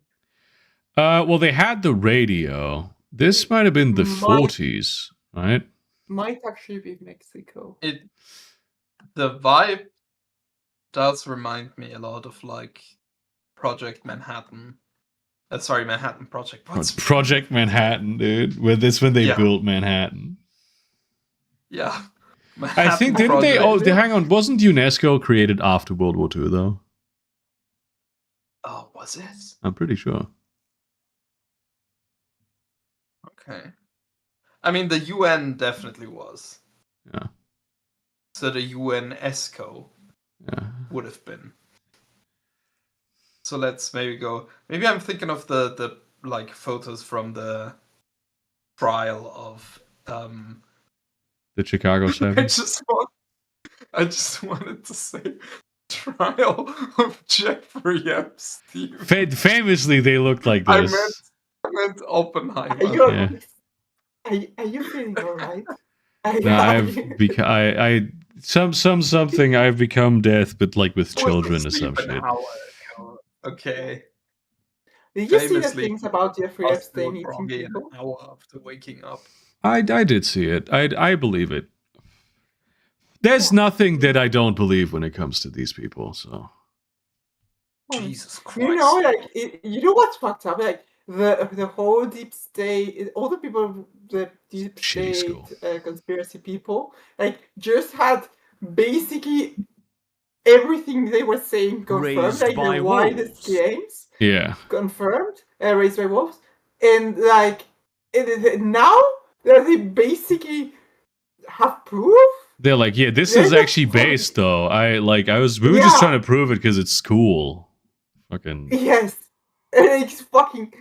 Well, they had the radio. This might have been the 40s, right? Might actually be Mexico. The vibe does remind me a lot of like Project Manhattan. Sorry, Manhattan Project. What's Project Manhattan, dude? When they built Manhattan. Yeah. I think didn't they? Oh, hang on. Wasn't UNESCO created after World War II though? Oh, was it? I'm pretty sure. Okay. I mean, the UN definitely was. Yeah. So the UNESCO would have been. So let's maybe go. Maybe I'm thinking of the like photos from the trial of The Chicago I 7. I just wanted to say trial of Jeffrey Epstein. Famously, they looked like I this. meant Oppenheimer. Are you feeling alright? No, I've become something. I've become death, but like with children or some shit. Okay. Did you see the things about Jeffrey Epstein eating probably people? an hour after waking up. I did see it. I believe it. There's nothing that I don't believe when it comes to these people. So Jesus Christ. You know, like you know what's fucked up? Like the whole deep state, all the people, the deep Shitty state conspiracy people, like just had basically everything they were saying confirmed, Raised like by the widest wolves. claims yeah, confirmed, raised by wolves, and like now that they basically have proof. they're like, yeah, this is actually based though. We were just trying to prove it because it's cool. Fucking yes, it's fucking.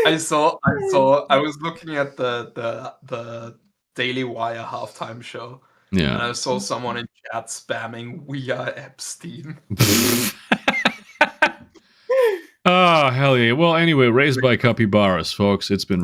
I was looking at the Daily Wire halftime show. yeah. And I saw someone in chat spamming "We are Epstein." Oh hell yeah! Well, anyway, raised by capybaras, folks. It's been